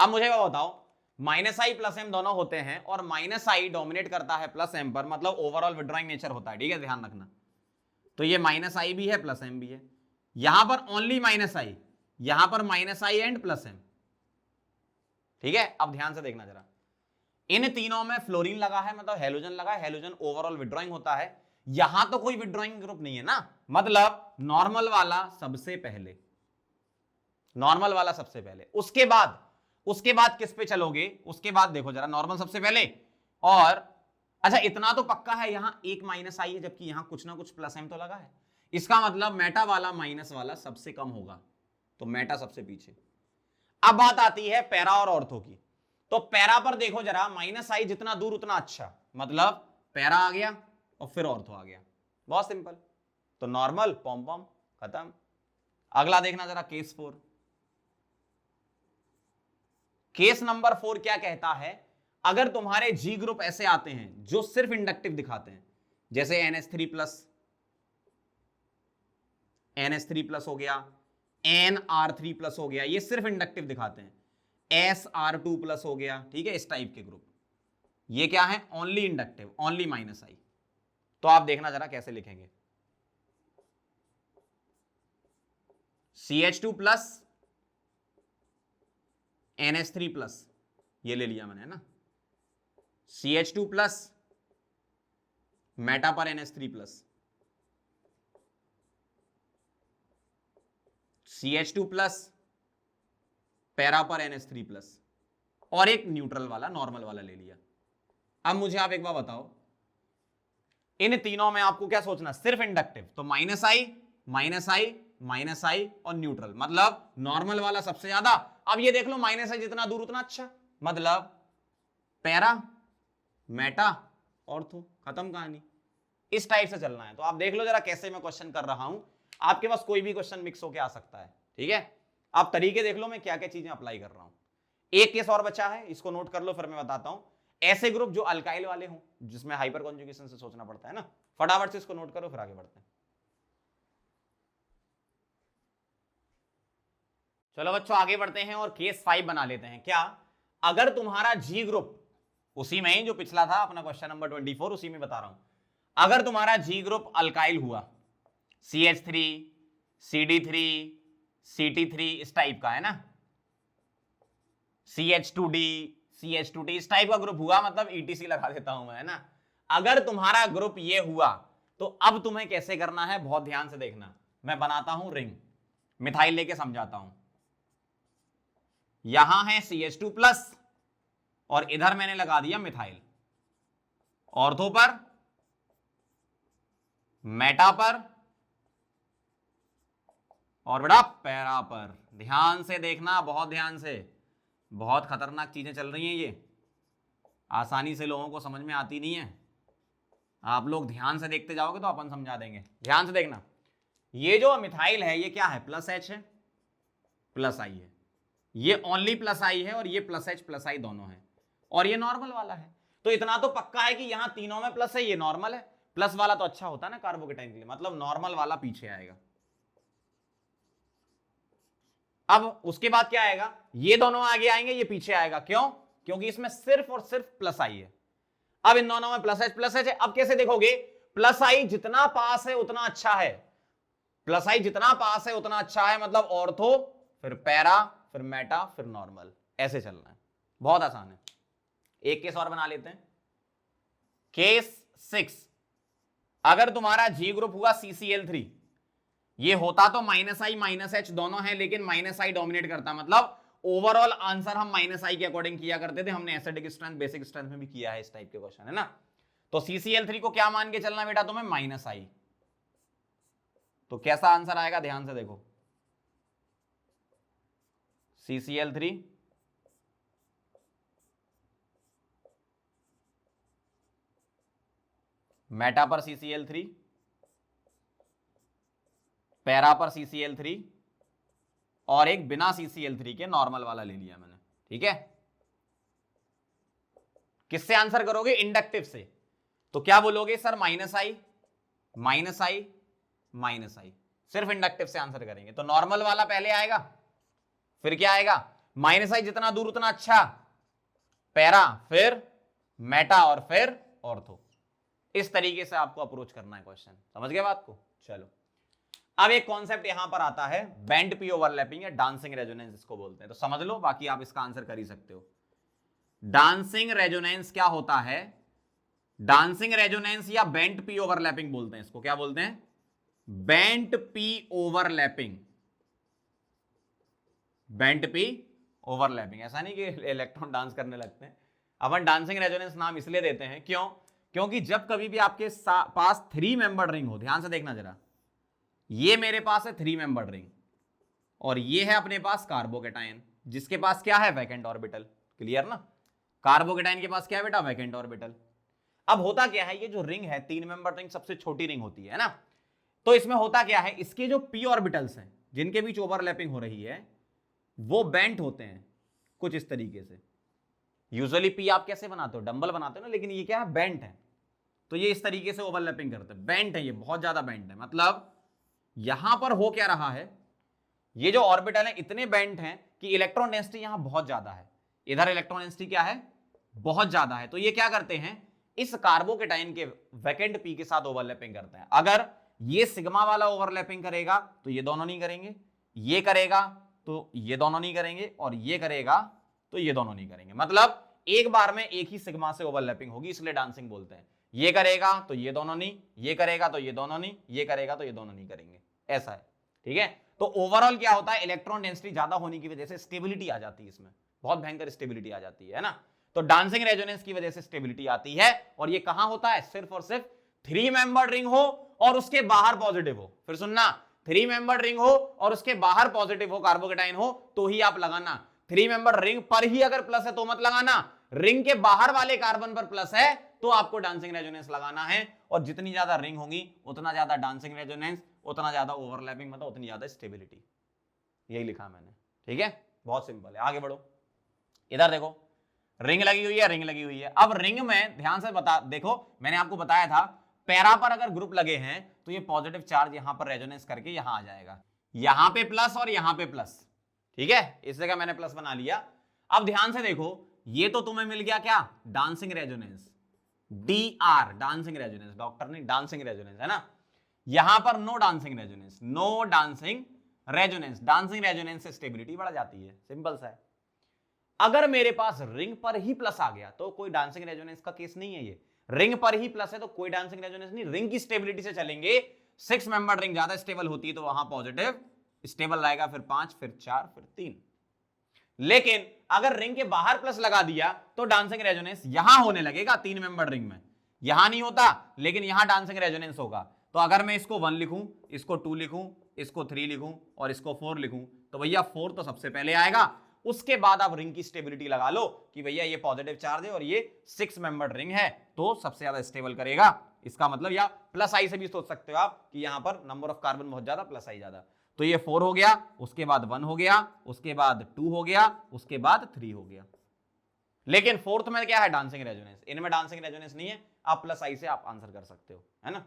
अब मुझे बताओ, -I +M दोनों होते हैं, और -I डोमिनेट करता है +M पर, मतलब ओवरऑल विड्रॉइंग नेचर होता है, ठीक है, ध्यान रखना। तो ये -I भी है +M भी है, यहां पर ओनली -I, यहां पर -I एंड +M, ठीक है। अब ध्यान से देखना जरा, इन तीनों में फ्लोरीन लगा है, मतलब हेलोजन लगा है, हेलोजन ओवरऑल विड्रॉइंग होता है, यहां तो कोई विड्रॉइंग ग्रुप नहीं है ना, मतलब नॉर्मल वाला सबसे पहले, नॉर्मल वाला सबसे पहले, उसके बाद किस पे चलोगे? उसके बाद देखो जरा, नॉर्मल सबसे पहले, और अच्छा इतना तो पक्का है, यहां एक माइनस आई है जबकि यहां कुछ ना कुछ प्लस एम तो लगा है, इसका मतलब मेटा वाला माइनस वाला सबसे कम होगा, तो मेटा सबसे पीछे। अब बात आती है पैरा और ऑर्थो की। तो पैरा पर देखो जरा, माइनस आई जितना दूर उतना अच्छा, मतलब पैरा आ गया और फिर ऑर्थो आ गया, बहुत सिंपल। तो नॉर्मल पॉम पॉम खत्म। अगला देखना जरा केस 4। केस नंबर 4 क्या कहता है, अगर तुम्हारे जी ग्रुप ऐसे आते हैं जो सिर्फ इंडक्टिव दिखाते हैं, जैसे NH3 प्लस, NH3 प्लस हो गया, NR3 प्लस हो गया, ये सिर्फ इंडक्टिव दिखाते हैं, SR2 प्लस हो गया, ठीक है, इस टाइप के ग्रुप, ये क्या है, ओनली इंडक्टिव, ओनली माइनस आई। तो आप देखना जरा कैसे लिखेंगे, CH2 प्लस NH3 प्लस, ये ले लिया मैंने, है ना, CH2 प्लस मेटा पर NH3 plus, CH2 plus para पर NH3 प्लस, और एक न्यूट्रल वाला नॉर्मल वाला ले लिया। अब मुझे आप एक बार बताओ, इन तीनों में आपको क्या सोचना, सिर्फ इंडक्टिव, तो माइनस आई माइनस आई माइनस आई और न्यूट्रल, मतलब नॉर्मल वाला सबसे ज्यादा। अब ये देख लो, माइनस आई जितना दूर उतना अच्छा, मतलब पैरा मेटा ऑर्थो, खत्म कहानी। इस टाइप से चलना है। तो आप देख लो जरा कैसे मैं क्वेश्चन कर रहा हूं, आपके पास कोई भी क्वेश्चन मिक्स होकर आ सकता है, ठीक है। आप तरीके देख लो मैं क्या क्या चीजें अप्लाई कर रहा हूं। एक केस और बचा है, इसको नोट कर लो, फिर मैं बताता हूं। ऐसे ग्रुप जो अल्काइल वाले हों, जिसमें हाइपर कॉन्जुगेशन से सोचना पड़ता है ना, फटाफट से इसको नोट करो, फिर आगे बढ़ते हैं। चलो बच्चों आगे बढ़ते हैं और केस 5 बना लेते हैं। क्या, अगर तुम्हारा जी ग्रुप, उसी में ही जो पिछला था अपना क्वेश्चन नंबर 24, उसी में बता रहा हूं, अगर तुम्हारा जी ग्रुप अल्काइल हुआ, CH3 CD3 CT3 इस टाइप का, है ना, CH2D CH2T इस टाइप का ग्रुप हुआ, मतलब ETC लगा देता हूं मैं, है ना। अगर तुम्हारा ग्रुप ये हुआ तो अब तुम्हें कैसे करना है, बहुत ध्यान से देखना। मैं बनाता हूं रिंग, मिथाइल लेके समझाता हूं। यहां है CH2 प्लस और इधर मैंने लगा दिया मिथाइल, ऑर्थो पर मेटा पर और बड़ा पैरा पर। ध्यान से देखना, बहुत ध्यान से, बहुत खतरनाक चीजें चल रही हैं ये, आसानी से लोगों को समझ में आती नहीं है। आप लोग ध्यान से देखते जाओगे तो अपन समझा देंगे। ध्यान से देखना, ये जो मिथाइल है ये क्या है, प्लस H है, प्लस आई है, ये ओनली प्लस आई है, और ये प्लस H प्लस आई दोनों है, और ये नॉर्मल वाला है। तो इतना तो पक्का है कि यहां तीनों में प्लस है, ये नॉर्मल है। प्लस वाला तो अच्छा होता है ना कार्बोकेटाइन के लिए, मतलब नॉर्मल वाला पीछे आएगा। अब उसके बाद क्या आएगा, ये दोनों आगे आएंगे, ये पीछे आएगा। क्यों, क्योंकि इसमें सिर्फ और सिर्फ प्लस आई है। अब इन दोनों में प्लस एच है। अब कैसे देखोगे, प्लस आई जितना पास है उतना अच्छा है, प्लस आई जितना पास है उतना अच्छा है, मतलब ऑर्थो फिर पैरा फिर मेटा फिर नॉर्मल, ऐसे चलना है। बहुत आसान है। एक केस और बना लेते हैं, केस 6। अगर तुम्हारा जी ग्रुप हुआ CCl3, ये होता तो माइनस आई माइनस एच दोनों है, लेकिन माइनस आई डोमिनेट करता, मतलब ओवरऑल आंसर हम माइनस आई के अकॉर्डिंग किया करते थे। हमने एसिडिक स्ट्रेंथ बेसिक स्ट्रेंथ में भी किया है इस टाइप के क्वेश्चन, है ना। तो CCl3 को क्या मान के चलना बेटा तुम्हें, माइनस आई। तो कैसा आंसर आएगा, ध्यान से देखो, CCl3 मेटा पर CCl3 पैरा पर CCl3 और एक बिना CCl3 के नॉर्मल वाला ले लिया मैंने, ठीक है। किससे आंसर करोगे, इंडक्टिव से। तो क्या बोलोगे सर, माइनस आई माइनस आई माइनस आई, सिर्फ इंडक्टिव से आंसर करेंगे। तो नॉर्मल वाला पहले आएगा, फिर क्या आएगा, माइनस आई जितना दूर उतना अच्छा, पैरा फिर मेटा और फिर ऑर्थो। इस तरीके से आपको अप्रोच करना है क्वेश्चन, समझ गए बात को। चलो अब एक कॉन्सेप्ट यहां पर आता है, बेंट पी ओवरलैपिंग या डांसिंग रेजोनेंस इसको बोलते हैं। तो समझ लो, बाकी आप इसका आंसर कर ही सकते हो। डांसिंग रेजोनेंस क्या होता है, डांसिंग रेजोनेंस या बेंट पी ओवरलैपिंग बोलते हैं इसको। क्या बोलते हैं, bent P overlapping, bent P overlapping. ऐसा नहीं कि इलेक्ट्रॉन डांस करने लगते हैं, अपन डांसिंग रेजोनेंस नाम इसलिए देते हैं क्यों, क्योंकि जब कभी भी आपके पास 3 मेंबर्ड रिंग हो, ध्यान से देखना जरा, ये मेरे पास है 3 मेंबर्ड रिंग और ये है अपने पास कार्बोकेटाइन जिसके पास क्या है, वैकेंट ऑर्बिटल। क्लियर ना, कार्बोकेटाइन के पास क्या है बेटा, वैकेंट ऑर्बिटल। अब होता क्या है, ये जो रिंग है 3 मेंबर्ड रिंग सबसे छोटी रिंग होती है ना, तो इसमें होता क्या है, इसके जो पी ऑर्बिटल्स हैं जिनके बीच ओवरलैपिंग हो रही है वो बेंट होते हैं कुछ इस तरीके से। यूजुअली पी आप कैसे बनाते हो, डंबल बनाते हो ना, लेकिन ये क्या है, बेंट है। तो ये इस तरीके से ओवरलैपिंग करते हैं, बेंट है, ये बहुत ज्यादा बेंट है। मतलब यहां पर हो क्या रहा है, ये जो ऑर्बिटल है इतने बेंट हैं कि इलेक्ट्रॉन डेंसिटी यहां बहुत ज्यादा है, इधर इलेक्ट्रॉन डेंसिटी क्या है, बहुत ज्यादा है। तो ये क्या करते हैं, इस कार्बोकेटाइन के वैकेंट पी के साथ ओवरलैपिंग करते हैं। अगर ये सिग्मा वाला ओवरलैपिंग करेगा तो ये दोनों नहीं करेंगे, ये करेगा तो ये दोनों नहीं करेंगे, और ये करेगा तो ये दोनों नहीं करेंगे। मतलब एक बार में एक ही सिग्मा से ओवरलैपिंग होगी, इसलिए डांसिंग बोलते हैं। ये करेगा तो ये दोनों नहीं, ये करेगा तो ये दोनों नहीं, ये करेगा तो ये दोनों नहीं करेंगे, ऐसा है। ठीक है, तो ओवरऑल क्या होता है, इलेक्ट्रॉन डेंसिटी ज्यादा होने की वजह से स्टेबिलिटी आ जाती है, इसमें बहुत भयंकर स्टेबिलिटी आ जाती है ना। तो डांसिंग रेजोनेंस की वजह से स्टेबिलिटी आती है, और ये कहां होता है, सिर्फ और सिर्फ 3 मेंबर्ड रिंग हो और उसके बाहर पॉजिटिव हो। फिर सुनना, 3 मेंबर्ड रिंग हो और उसके बाहर पॉजिटिव हो, कार्बोकेटाइन हो, तो ही आप लगाना। 3 मेंबर्ड रिंग पर ही अगर प्लस है तो मत लगाना, रिंग के बाहर वाले कार्बन पर प्लस है तो आपको डांसिंग रेजोनेंस लगाना है। और जितनी ज्यादा रिंग होगी उतना ज्यादा डांसिंग रेजोनेंस, उतना ज्यादा ओवरलैपिंग, मतलब उतनी ज्यादा स्टेबिलिटी। यही लिखा मैंने, ठीक है, बहुत सिंपल है। आगे बढ़ो, इधर देखो, रिंग लगी हुई है, रिंग लगी हुई है। अब रिंग में ध्यान से बता, देखो मैंने आपको बताया था पैरा पर अगर ग्रुप लगे हैं तो ये पॉजिटिव चार्ज यहां पर रेजोनेंस करके यहां आ जाएगा, यहां पे प्लस और यहां पे प्लस। ठीक है, इस जगह मैंने प्लस बना लिया। अब ध्यान से देखो, ये तो तुम्हें मिल गया क्या, dancing resonance, DR dancing resonance, doctor नहीं, डांसिंग रेजोनेंस है ना। यहां पर no dancing resonance, no dancing resonance, dancing resonance से स्टेबिलिटी बढ़ जाती है, सिंपल सा है। अगर मेरे पास रिंग पर ही प्लस आ गया तो कोई डांसिंग रेजोनेंस का केस नहीं है, ये रिंग पर ही प्लस है तो कोई डांसिंग रेजोनेंस नहीं, रिंग की स्टेबिलिटी से चलेंगे। 6 मेंबर्ड रिंग ज्यादा स्टेबल होती है तो वहां पॉजिटिव स्टेबल रहेगा, फिर 5, फिर 4, फिर 3। लेकिन अगर रिंग के बाहर प्लस लगा दिया तो डांसिंग रेजोनेंस यहां होने लगेगा, 3 मेंबर्ड रिंग में, यहां नहीं होता लेकिन यहां डांसिंग रेजोनेंस होगा। तो अगर मैं इसको 1 लिखूं, इसको 2 लिखूं, इसको 3 लिखूं और इसको 4 लिखूं तो भैया 4 तो सबसे पहले आएगा। उसके बाद आप रिंग की स्टेबिलिटी लगा लो कि भैया ये पॉजिटिव चार्ज है और ये 6 मेंबर्ड रिंग है तो सबसे ज्यादा स्टेबल करेगा। इसका मतलब, या प्लस आई से भी सोच सकते हो आप कि यहां पर नंबर ऑफ कार्बन बहुत ज्यादा, प्लस आई ज्यादा। तो ये 4 हो गया, उसके बाद 1 हो गया, उसके बाद 2 हो गया, उसके बाद 3 हो गया। लेकिन फोर्थ में क्या है, डांसिंग रेजोनेंस, इनमें डांसिंग रेजोनेंस नहीं है। आप प्लस आई से आप आंसर कर सकते हो, है ना।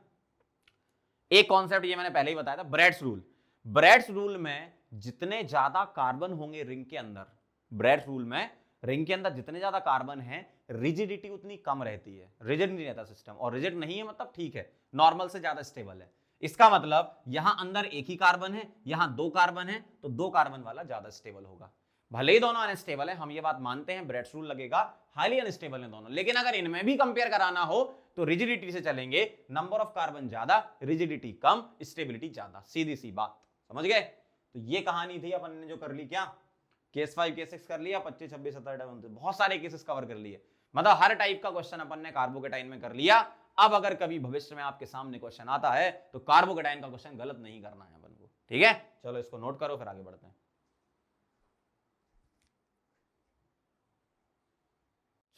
एक कॉन्सेप्ट ये मैंने पहले ही बताया था, ब्रेड्स रूल। ब्रेड्स रूल में जितने ज्यादा कार्बन होंगे रिंग के अंदर, ब्रेड्स रूल में रिंग के अंदर जितने ज्यादा कार्बन है, रिजिडिटी उतनी कम रहती है, रिजिड नहीं रहता सिस्टम। और रिजिड नहीं है मतलब ठीक है, नॉर्मल से ज्यादा स्टेबल है। इसका मतलब यहां अंदर एक ही कार्बन है, यहां 2 कार्बन है, तो 2 कार्बन वाला ज्यादा स्टेबल होगा। भले ही दोनों अनस्टेबल है, हम ये बात मानते हैं, ब्रेड्स रूल लगेगा, हाईली अनस्टेबल है दोनों। लेकिन अगर इनमें भी कंपेयर कराना हो तो रिजिडिटी से चलेंगे, नंबर ऑफ कार्बन ज्यादा, रिजिडिटी कम, स्टेबिलिटी ज्यादा, सीधी सी बात, समझ गए। तो ये कहानी थी अपन ने जो कर ली, क्या केस 5 केस 6 कर लिया, 25 26 27 बहुत सारे केसेस कवर कर लिए। मतलब हर टाइप का क्वेश्चन अपन ने कार्बोकेटाइन में कर लिया। अब अगर कभी भविष्य में आपके सामने क्वेश्चन आता है तो कार्बोकेटाइन का क्वेश्चन गलत नहीं करना है अपन को, ठीक है। चलो इसको नोट करो, फिर आगे बढ़ते हैं।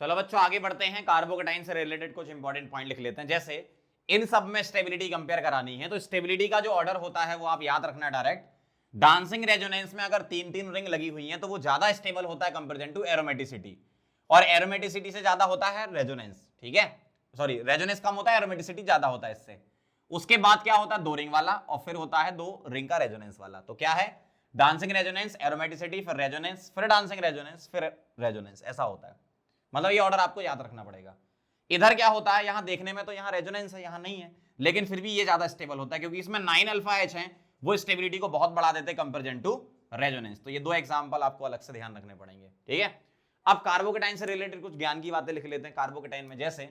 चलो बच्चों आगे बढ़ते हैं, कार्बोकेटाइन से रिलेटेड कुछ इंपॉर्टेंट पॉइंट लिख लेते हैं। जैसे इन सब में स्टेबिलिटी कंपेयर करानी है तो स्टेबिलिटी का जो ऑर्डर होता है वो आप याद रखना डायरेक्ट। डांसिंग रेजोनेंस में अगर 3-3 रिंग लगी हुई हैं तो वो ज्यादा स्टेबल होता है कंपेरिजन टू एरोमेटिसिटी, और एरोमेटिसिटी से ज्यादा होता है रेजोनेंस, ठीक है। सॉरी, रेजोनेंस कम होता है, एरोमेटिसिटी ज्यादा होता है इससे। उसके बाद क्या होता है, 2 रिंग वाला, और फिर होता है 2 रिंग का रेजोनेंस वाला। तो क्या है, डांसिंग रेजोनेंस, एरोमेटिसिटी, फिर रेजोनेंस, फिर डांसिंग रेजोनेंस, फिर रेजोनेंस, ऐसा होता है। मतलब ये ऑर्डर आपको याद रखना पड़ेगा। इधर क्या होता है, यहां देखने में तो यहां रेजोनेंस है, यहां नहीं है, लेकिन फिर भी ये ज्यादा स्टेबल होता है क्योंकि इसमें 9 अल्फा एच है, वो स्टेबिलिटी को बहुत बढ़ा देते हैं कंपेरिजन टू रेजोनेंस। तो ये 2 एग्जांपल आपको अलग से ध्यान रखने पड़ेंगे, ठीक है। अब कार्बोकेटाइन से रिलेटेड कुछ ज्ञान की बातें लिख लेते हैं कार्बोकेटाइन में। जैसे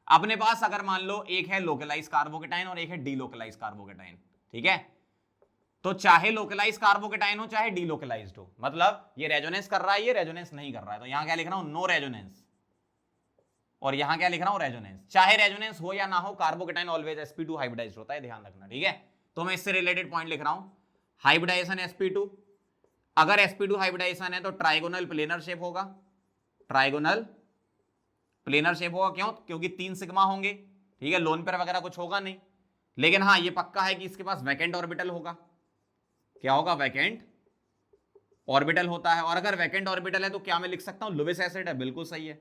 अपने पास अगर मान लो एक है लोकलाइज कार्बोकेटाइन और एक है डीलोकलाइज कार्बोकेटाइन, ठीक है। तो चाहे लोकलाइज कार्बोकेटाइन हो चाहे डीलोकलाइज्ड हो, मतलब ये रेजोनेंस कर रहा है, ये रेजोनेंस नहीं कर रहा है, तो यहां क्या लिख रहा हूं, नो रेजोनेंस और यहां क्या लिख रहा हूं, रेजोनेंस। चाहे रेजोनेंस हो या ना हो, कार्बोकेटाइन ऑलवेज sp2 हाइब्रिडाइज्ड होता है, ध्यान रखना, ठीक है। तो मैं इससे रिलेटेड पॉइंट लिख रहा हूं, हाइब्रिडाइजेशन sp2, अगर sp2 हाइब्रिडाइजेशन है तो ट्राइगोनल प्लेनर शेप होगा, ट्राइगोनल प्लेनर शेप होगा। क्यों? क्योंकि 3 सिग्मा होंगे, ठीक है, लोन पेयर वगैरह कुछ होगा नहीं। लेकिन हाँ ये पक्का है कि इसके पास वैकेंट ऑर्बिटल होगा। क्या होगा? वैकेंट ऑर्बिटल होता है। और अगर वैकेंट ऑर्बिटल है तो क्या मैं लिख सकता हूं, लुईस एसिड है। बिल्कुल सही है,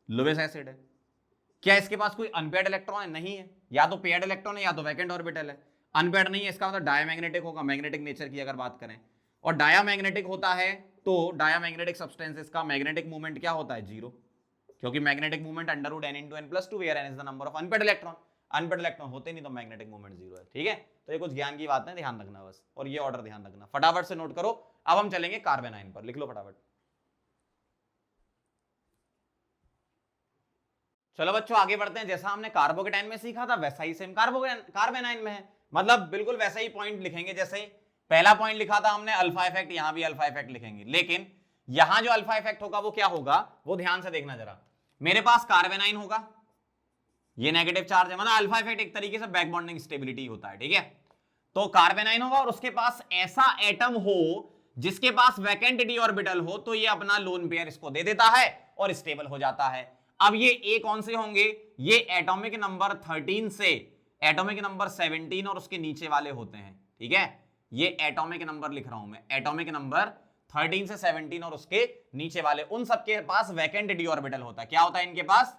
लुईस एसिड है। क्या इसके पास कोई अनपेयर्ड इलेक्ट्रॉन है? नहीं है, या तो पेयर्ड इलेक्ट्रॉन है या तो वैकेंट ऑर्बिटल है। अनपेयर्ड नहीं है, इसका मतलब डायमैग्नेटिक होगा, मैग्नेटिक नेचर की अगर बात करें। और डायामैग्नेटिक होता है तो डायामैग्नेटिक सब्सटेंसेस का मैग्नेटिक मूवमेंट क्या होता है? 0, क्योंकि magnetic movement √n × n+2 where n is the number of unpaired electron. Unpaired electron होते नहीं तो मैग्नेटिक मूवमेंट 0 है, ठीक है। तो ये कुछ ज्ञान की बात है, ध्यान रखना बस, और ये ऑर्डर ध्यान रखना, फटाफट से नोट करो। अब हम चलेंगे कार्बेनाइन पर, लिख लो फटाफट। चलो बच्चों आगे बढ़ते हैं। जैसा हमने कार्बोकेटाइन में सीखा था वैसा ही सेम कार्बेनाइन में है, मतलब बिल्कुल वैसा ही पॉइंट लिखेंगे। जैसे पहला पॉइंट लिखा था हमने अल्फा इफेक्ट, यहां भी अल्फा इफेक्ट लिखेंगे। लेकिन यहां जो अल्फा इफेक्ट होगा वो क्या होगा, वो ध्यान से देखना जरा। मेरे पास कार्बेनाइन होगा, ये नेगेटिव चार्ज है, मतलब अल्फा इफेक्ट एक तरीके से बैक बॉन्डिंग स्टेबिलिटी होता है, ठीक है। तो कार्बेनाइन होगा और उसके पास ऐसा एटम हो जिसके पास वैकेंट डी ऑर्बिटल हो, तो ये अपना लोन पेयर इसको दे देता है और स्टेबल हो जाता है। अब ये ए कौन से होंगे? ये एटॉमिक नंबर 13 से एटॉमिक नंबर 17 और उसके नीचे वाले होते हैं, ठीक है। ये एटॉमिक नंबर लिख रहा हूं मैं, एटॉमिक नंबर 13 से 17 और उसके नीचे वाले, उन सबके पास वैकेंट डी ऑर्बिटल होता है। क्या होता है इनके पास?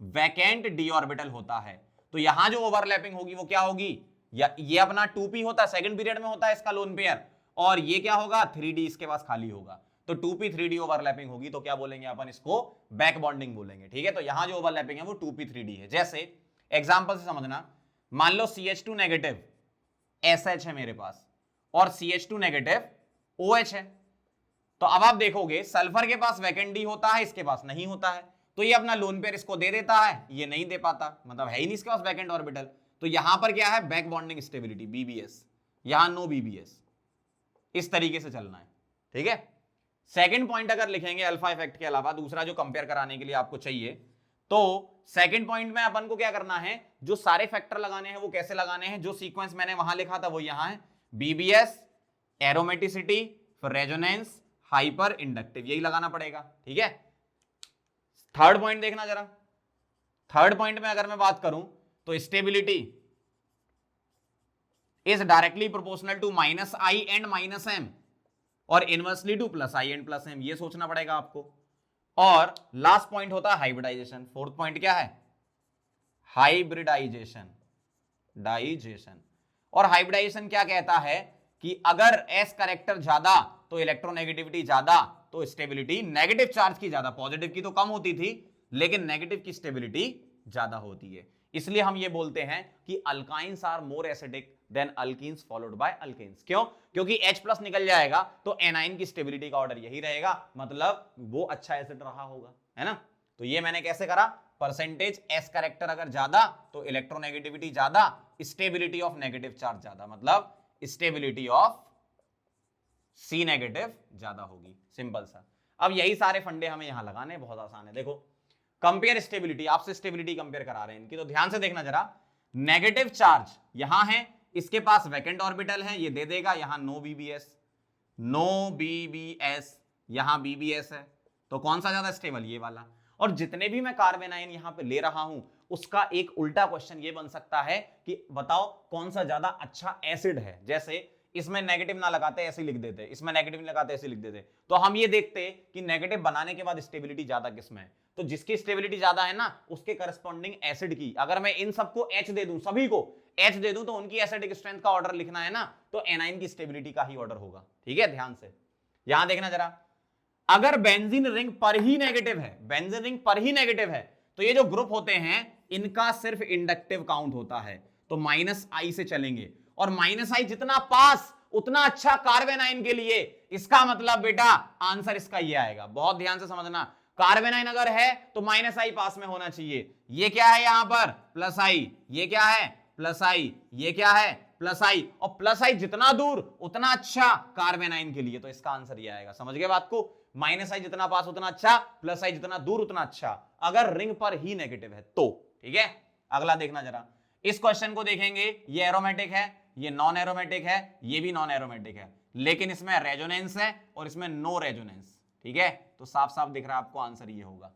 वैकेंट डी ऑर्बिटल होता है। तो यहां जो ओवरलैपिंग होगी वो क्या होगी? ये अपना 2p होता है, सेकंड पीरियड में होता है इसका लोन पेयर, और ये क्या होगा? 3d इसके पास खाली होगा। तो 2p 3d ओवरलैपिंग होगी, तो क्या बोलेंगे अपन इसको? बैक बॉन्डिंग बोलेंगे, ठीक है। तो यहां जो ओवरलैपिंग है वो 2p 3d है। जैसे एग्जांपल से समझना, मान लो CH2 नेगेटिव SH है मेरे पास और CH2 नेगेटिव OH है। तो अब आप देखोगे सल्फर के पास वैकेंट डी होता है, इसके पास नहीं होता है, तो ये अपना लोन पेयर इसको दे देता है, ये नहीं दे पाता, मतलब है ही नहीं इसके पास वैकेंट ऑर्बिटल। तो यहां पर क्या है? बैक बॉन्डिंग स्टेबिलिटी, BBS, यहां नो BBS। इस तरीके से चलना है, ठीक है। सेकंड पॉइंट अगर लिखेंगे अल्फा इफेक्ट के अलावा, दूसरा जो कंपेयर कराने के लिए आपको चाहिए, तो सेकंड पॉइंट में अपन को क्या करना है? जो सारे फैक्टर लगाने हैं वो कैसे लगाने हैं? जो सीक्वेंस मैंने वहां लिखा था वो यहां है, BBS, एरोमेटिसिटी, फिर रेजोनेंस, हाइपर इंडक्टिव, यही लगाना पड़ेगा, ठीक है। थर्ड पॉइंट देखना जरा। थर्ड पॉइंट में अगर मैं बात करूं तो stability is directly proportional to -i and -m और inversely to +i and +m, ये सोचना पड़ेगा आपको। और लास्ट पॉइंट होता है हाइब्रिडाइजेशन। फोर्थ पॉइंट क्या है? Hybridisation, digestion. और हाइब्रिडाइजेशन क्या कहता है कि अगर S कैरेक्टर ज्यादा तो इलेक्ट्रोनेगेटिविटी ज्यादा, तो स्टेबिलिटी नेगेटिव चार्ज की ज्यादा, पॉजिटिव की तो कम होती थी लेकिन नेगेटिव की स्टेबिलिटी ज्यादा होती है। इसलिए हम ये बोलते हैं कि alkynes are more acidic than alkenes followed by alkanes. क्यों? क्योंकि H+ निकल जाएगा तो एनाइन की स्टेबिलिटी का ऑर्डर यही रहेगा, मतलब वो अच्छा एसिड रहा होगा, है ना। तो ये मैंने कैसे करा? परसेंटेज S कैरेक्टर अगर ज्यादा तो इलेक्ट्रोनेगेटिविटी ज्यादा, स्टेबिलिटी ऑफ नेगेटिव चार्ज ज्यादा, मतलब स्टेबिलिटी ऑफ C नेगेटिव ज्यादा होगी, सिंपल सा। अब यही सारे फंडे हमें यहां लगाने, बहुत आसान है। देखो कंपेयर स्टेबिलिटी, आपसे स्टेबिलिटी कंपेयर करा रहे हैं इनकी, तो ध्यान से देखना जरा। नेगेटिव चार्ज यहां है, इसके पास वैकेंट ऑर्बिटल है, ये दे देगा, यहां नो BBS, नो BBS, यहां BBS है, तो कौन सा ज्यादा स्टेबल? ये वाला। और जितने भी मैं कार्बेनाइन यहां पे ले रहा हूं उसका एक उल्टा क्वेश्चन ये बन सकता है कि बताओ कौन सा ज्यादा अच्छा एसिड है। जैसे इसमें नेगेटिव ना लगाते ऐसे लिख देते, इसमें नेगेटिव नहीं लगाते ऐसे लिख देते, तो हम ये देखते कि नेगेटिव बनाने के बाद स्टेबिलिटी ज्यादा किसमें है। तो जिसकी स्टेबिलिटी ज्यादा है ना उसके करस्पॉन्डिंग एसिड की, अगर मैं इन सबको H दे दूं, सभी को H दे दूं, तो उनकी एसिडिक स्ट्रेंथ का ऑर्डर लिखना है ना, तो एनाइन की स्टेबिलिटी का ही ऑर्डर होगा, ठीक है। ध्यान से यहां देखना जरा, अगर बेंजीन रिंग पर ही नेगेटिव है, बेंजीन रिंग पर ही नेगेटिव है, तो ये जो ग्रुप होते हैं इनका सिर्फ इंडक्टिव काउंट होता है, तो -i से चलेंगे, और -i जितना पास उतना अच्छा कार्बेनाइन के लिए। इसका मतलब बेटा आंसर इसका ये आएगा, बहुत ध्यान से समझना। कार्बेनाइन अगर है तो -i पास में होना चाहिए। ये क्या है यहां पर? +i, ये क्या है? +i, ये क्या है? प्लस आई, और प्लस आई जितना दूर उतना अच्छा कार्बेनाइन के लिए, तो इसका आंसर ये आएगा। समझ गए बात को? माइनस आई जितना पास उतना अच्छा, प्लस आई जितना दूर उतना अच्छा, अगर रिंग पर ही नेगेटिव है तो। ठीक है, अगला देखना जरा, इस क्वेश्चन को देखेंगे, ये एरोमेटिक है, ये नॉन एरोमेटिक है, ये भी नॉन एरोमेटिक है, लेकिन इसमें रेजोनेंस है और इसमें नो रेजोनेंस। ठीक है, तो साफ साफ दिख रहा है आपको, आंसर ये होगा।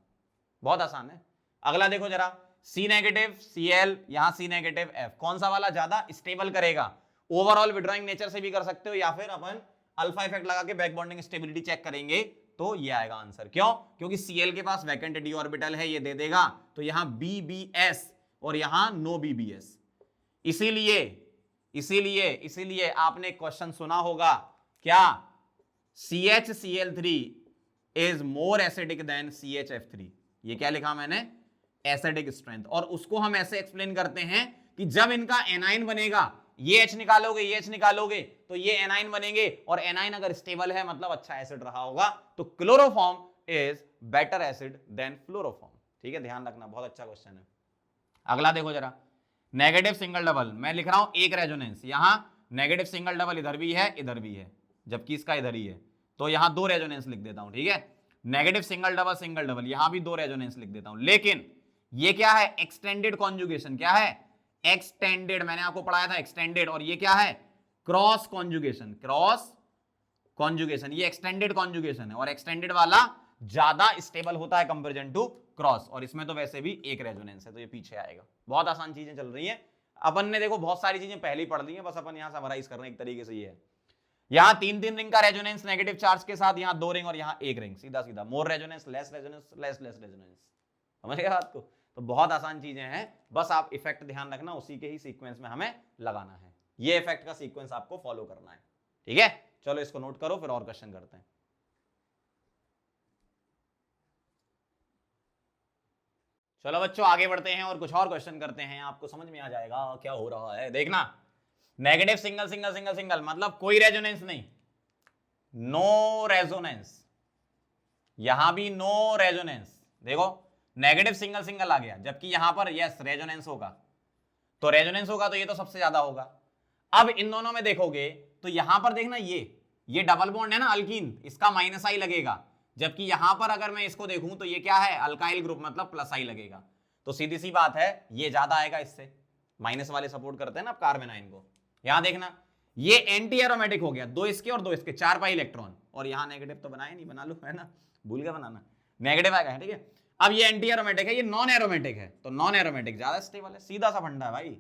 बहुत आसान है। अगला देखो जरा, सी नेगेटिव Cl, यहां सी नेगेटिव F, कौन सा वाला ज्यादा स्टेबल करेगा? ओवरऑल विड्रॉइंग नेचर से भी कर सकते हो, या फिर अपन अल्फा इफेक्ट लगा के बैक बॉन्डिंग स्टेबिलिटी चेक करेंगे, तो ये आएगा आंसर। क्यों? क्योंकि Cl के पास वैकेंट डी ऑर्बिटल है, ये दे देगा, तो यहां BBS और यहां नो BBS। इसीलिए आपने क्वेश्चन सुना होगा क्या, CHCl3 is more acidic then CHF3। ये क्या लिखा मैंने? Acidic strength. और उसको हम ऐसे एक्सप्लेन करते हैं कि जब इनका एनाइन बनेगा, ये H निकालोगे, ये H निकालोगे, तो ये एनाइन बनेंगे, और एनाइन अगर स्टेबल है मतलब अच्छा एसिड रहा होगा, तो chloroform is better acid than fluoroform. ठीक है, ध्यान रखना, बहुत अच्छा क्वेश्चन है। अगला देखो जरा, नेगेटिव सिंगल डबल, मैं लिख रहा हूं एक रेजोनेंस, यहां नेगेटिव सिंगल डबल इधर भी है इधर भी है, जबकि इसका इधर ही है, तो यहां दो रेजोनेंस लिख देता हूं। ठीक है, नेगेटिव सिंगल डबल, यहां भी दो रेजोनेंस लिख देता हूं। लेकिन ये क्या है? Extended conjugation. क्या है? एक्सटेंडेड, मैंने आपको पढ़ाया था एक्सटेंडेड। और ये क्या है? Cross conjugation. क्रॉस कॉन्जुगेशन, ये एक्सटेंडेड कॉन्जुगेशन है, और एक्सटेंडेड वाला ज्यादा स्टेबल होता है कंपैरिजन टू क्रॉस, और इसमें तो वैसे भी एक रेजोनेंस है, तो ये पीछे आएगा। बहुत आसान चीजें चल रही हैं, अपन ने देखो बहुत सारी चीजें पहले ही पढ़ ली हैं, बस अपन यहां समराइज कर रहे हैं एक तरीके से। ये है, यहां तीन तीन रिंग का रेजोनेंस नेगेटिव चार्ज के साथ, यहां दो रिंग और यहां एक रिंग, सीधा सीधा मोर resonance, less resonance, less resonance. समझ गए बात को? तो बहुत आसान चीजें हैं, बस आप इफेक्ट ध्यान रखना, उसी के ही सीक्वेंस में हमें लगाना है, ये इफेक्ट का सीक्वेंस आपको फॉलो करना है। ठीक है, चलो इसको नोट करो, फिर और क्वेश्चन करते हैं। चलो बच्चों आगे बढ़ते हैं और कुछ और क्वेश्चन करते हैं, आपको समझ में आ जाएगा क्या हो रहा है। देखना, negative single single single single मतलब कोई रेजोनेंस नहीं, नो रेजोनेंस, यहां भी नो रेजोनेंस। देखो नेगेटिव सिंगल सिंगल आ गया, जबकि यहां पर यस रेजोनेंस होगा, तो रेजोनेंस होगा तो ये तो सबसे ज्यादा होगा। अब इन दोनों में देखोगे तो यहां पर देखना, ये डबल बॉन्ड है ना अल्कीन, इसका माइनस आई लगेगा, जबकि यहां पर अगर मैं इसको देखूं तो ये क्या है? अल्काइल ग्रुप, मतलब प्लस आई लगेगा। तो सीधी सी बात है, ये ज्यादा आएगा इससे, माइनस वाले सपोर्ट करते हैं ना कार्बेनाइन को। यहां देखना, ये एंटी एरोमेटिक हो गया, दो इसके और दो इसके, 4 पाई इलेक्ट्रॉन, और यहां नेगेटिव तो बनाया नहीं, बना लो, है ना, भूल गया बनाना, नेगेटिव आएगा। ठीक है, अब ये एंटी एरोमेटिक है, ये नॉन एरोमेटिक है, तो नॉन एरोमेटिक ज्यादा स्टेबल है, सीधा सा फंडा है भाई।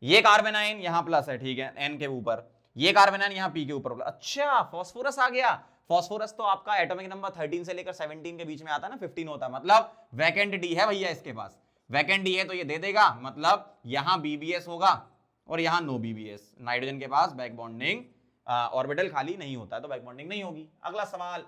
ये कार्बेनाइन यहां प्लस है, ठीक है, एन के ऊपर, ये कार्बेनाइन यहां पी के ऊपर। अच्छा, फास्फोरस आ गया। फास्फोरस तो आपका एटॉमिक नंबर 13 से लेकर 17 के बीच में आता है ना, 15 होता है, मतलब वैकेंट डी है भैया इसके पास, वैकेंट डी है तो ये दे देगा, मतलब यहां बीबीएस होगा और यहां नो बीबीएस। नाइट्रोजन के पास बैक बॉन्डिंग ऑर्बिटल खाली नहीं होता है, तो बैक बॉन्डिंग नहीं होगी। अगला सवाल,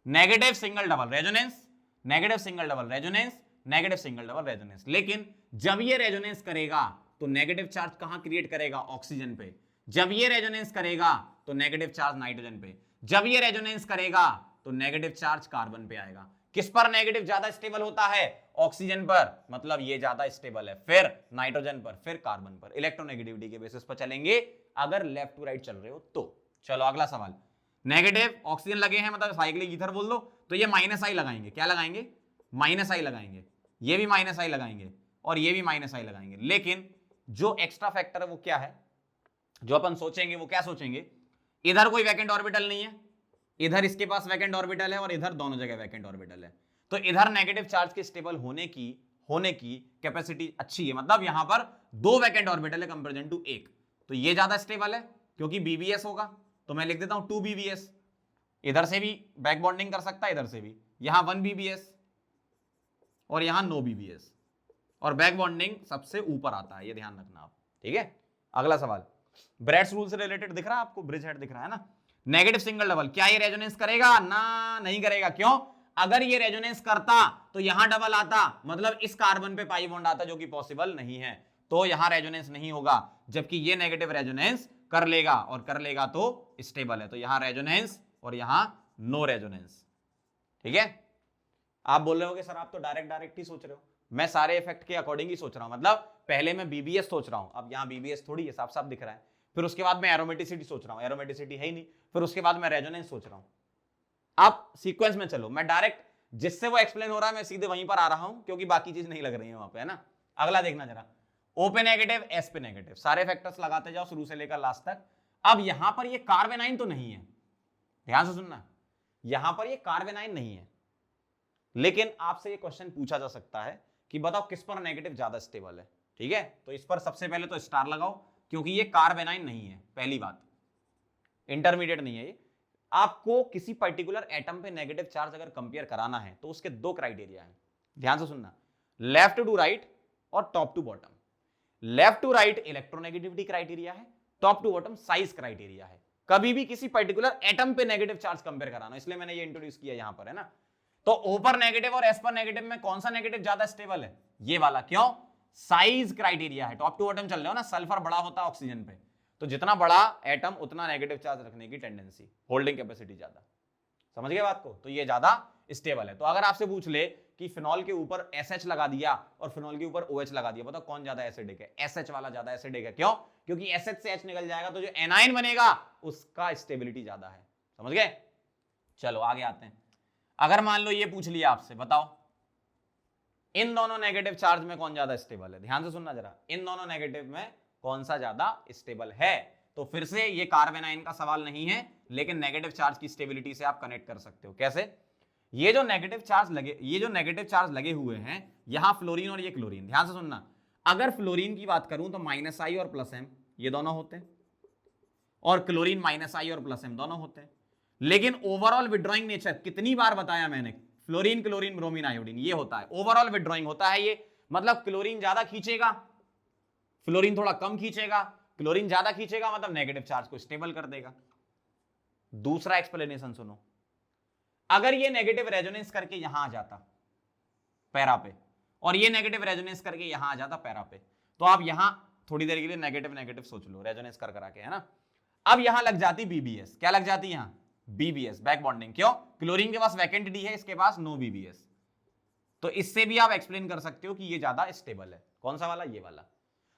negative single double resonance, negative single double resonance, negative single double resonance, लेकिन जब ये रेजोनेंस करेगा तो नेगेटिव चार्ज कहां क्रिएट करेगा? ऑक्सीजन पे। जब ये रेजोनेंस करेगा तो नेगेटिव चार्ज नाइट्रोजन पे। जब ये रेजोनेंस करेगा तो नेगेटिव चार्ज कार्बन पे आएगा। किस पर नेगेटिव ज्यादा स्टेबल होता है? ऑक्सीजन पर, मतलब ये ज्यादा स्टेबल है, फिर नाइट्रोजन पर, फिर कार्बन पर। इलेक्ट्रोनेगेटिविटी के बेसिस पर चलेंगे अगर लेफ्ट टू राइट चल रहे हो तो। चलो अगला सवाल, नेगेटिव ऑक्सीजन लगे हैं, मतलब साइक्लिक ईथर बोल दो, तो ये माइनस आई लगाएंगे। क्या लगाएंगे? माइनस आई लगाएंगे। ये भी माइनस आई लगाएंगे और ये भी माइनस आई लगाएंगे। लेकिन जो एक्स्ट्रा फैक्टर है वो क्या है, जो अपन सोचेंगे वो क्या सोचेंगे? इधर कोई वैकेंट ऑर्बिटल नहीं है, इधर इसके पास वैकेंट ऑर्बिटल है और इधर दोनों जगह वैकेंट ऑर्बिटल है, तो इधर नेगेटिव चार्ज के स्टेबल होने की कैपेसिटी अच्छी है, मतलब यहां पर दो वैकेंट ऑर्बिटल है कंपैरिजन टू एक, तो ये ज्यादा स्टेबल है क्योंकि बीबीएस होगा, तो मैं लिख देता हूं 2 बीबीएस। इधर से भी बैक बॉन्डिंग कर सकता है, इधर से भी, यहां 1 बीबीएस और यहां नो बीबीएस, और बैक बॉन्डिंग सबसे ऊपर आता है, ये ध्यान रखना आप। ठीक है, अगला सवाल, ब्रेड्स रूल से रिलेटेड दिख रहा है आपको, ब्रिज हेड दिख रहा है ना। नेगेटिव सिंगल डबल, क्या ये रेजोनेंस करेगा? ना, नहीं करेगा। क्यों? अगर ये रेजोनेंस करता तो यहां डबल आता, मतलब इस कार्बन पे पाई बॉन्ड आता, जो कि पॉसिबल नहीं है, तो यहां रेजोनेंस नहीं होगा। जबकि ये नेगेटिव रेजोनेंस कर लेगा, और कर लेगा तो स्टेबल है, तो यहां रेजोनेंस और यहां नो रेजोनेंस। ठीक है, आप बोल रहे हो कि सर आप तो डायरेक्ट ही सोच रहे हो, मैं सारे इफेक्ट के अकॉर्डिंग ही सोच रहा हूं, मतलब पहले मैं बीबीएस सोच रहा हूं, अब यहां बीबीएस थोड़ी है, साफ साफ दिख रहा है। फिर उसके बाद मैं एरोमेटिसिटी सोच रहा हूं, एरोमेटिसिटी है ही नहीं। फिर उसके बाद मैं रेजोनेंस सोच रहा हूं। आप सीक्वेंस में चलो, मैं डायरेक्ट जिससे वो एक्सप्लेन हो रहा है मैं सीधे वहीं पर आ रहा हूं, क्योंकि बाकी चीज नहीं लग रही है वहां पे, है ना। अगला देखना जरा, ओ पे नेगेटिव, एस पे नेगेटिव, सारे फैक्टर्स लगाते जाओ शुरू से लेकर लास्ट तक। अब यहां पर ये कार्बेनाइन तो नहीं है, ध्यान से सुनना, यहां पर ये कार्बेनाइन नहीं है, लेकिन आपसे ये क्वेश्चन पूछा जा सकता है कि बताओ किस पर नेगेटिव ज्यादा स्टेबल है। ठीक है, तो इस पर सबसे पहले तो स्टार लगाओ, क्योंकि ये कार्बेनाइन नहीं है, पहली बात, इंटरमीडिएट नहीं है ये। आपको किसी पर्टिकुलर एटम पे नेगेटिव चार्ज अगर कंपेयर कराना है तो उसके दो क्राइटेरिया है, ध्यान से सुनना, लेफ्ट टू राइट और top to bottom. Left to right electronegativity criteria है, top to bottom size criteria है। कभी भी किसी पर्टिकुलर एटम पे नेगेटिव चार्ज कंपेयर कराना, इसलिए मैंने ये इंट्रोड्यूस किया यहां पर, है ना। तो ओ पर नेगेटिव और एस पर नेगेटिव में कौन सा नेगेटिव ज्यादा स्टेबल है? ये वाला। क्यों? साइज क्राइटेरिया है, टॉप टू बॉटम चल रहे हो ना, सल्फर बड़ा होता है ऑक्सीजन पे, तो जितना बड़ा एटम उतना नेगेटिव चार्ज रखने की टेंडेंसी, होल्डिंग कैपेसिटी ज्यादा। समझ गए बात को? तो ये ज्यादा स्टेबल है। तो अगर आपसे पूछ ले कि फिनॉल के ऊपर SH लगा दिया और फिनॉल के ऊपर OH लगा दिया, बताओ कौन ज्यादा एसिडिक है? SH वाला ज्यादा एसिडिक है। क्यों? क्योंकि SH से H निकल जाएगा तो जो एनाइन बनेगा उसका स्टेबिलिटी ज्यादा है। समझ गए? चलो आगे आते हैं। अगर मान लो ये पूछ लिया आपसे, बताओ इन दोनों नेगेटिव चार्ज में कौन ज्यादा स्टेबल है? ध्यान से सुनना जरा, इन दोनों नेगेटिव में कौन सा ज्यादा स्टेबल है? तो फिर से ये कार्बेनाइन का सवाल नहीं है, लेकिन नेगेटिव चार्ज की स्टेबिलिटी से आप कनेक्ट कर सकते हो। कैसे? ये जो नेगेटिव चार्ज लगे हुए हैं, यहां फ्लोरीन और ये क्लोरीन, ध्यान से सुनना, अगर फ्लोरीन की बात करूं तो -I और +M ये दोनों होते हैं, और क्लोरीन -I और +M दोनों होते हैं। लेकिन ओवरऑल विड्रॉइंग नेचर कितनी बार बताया मैंने, फ्लोरीन क्लोरीन ब्रोमीन आयोडीन ये होता है, ओवरऑल विड्रॉइंग होता है ये, मतलब क्लोरीन ज्यादा खींचेगा, फ्लोरीन थोड़ा कम खींचेगा, क्लोरीन ज्यादा खींचेगा, मतलब नेगेटिव चार्ज को स्टेबल कर देगा। दूसरा एक्सप्लेनेशन सुनो, अगर ये नेगेटिव रेजोनेंस करके यहां आ जाता पैरा पे, और ये नेगेटिव रेजोनेंस करके यहां आ जाता पैरा पे, तो आप यहां थोड़ी देर के लिए नेगेटिव नेगेटिव सोच लो, रेजोनेंस कर करा के, है ना। अब यहां लग जाती BBS, क्या लग जाती यहां? BBS, back bonding. क्यों? क्लोरीन के पास वैकेंट डी है, इसके पास नो BBS। तो इससे भी आप एक्सप्लेन कर सकते हो कि ये ज्यादा स्टेबल है। कौन सा वाला? ये वाला।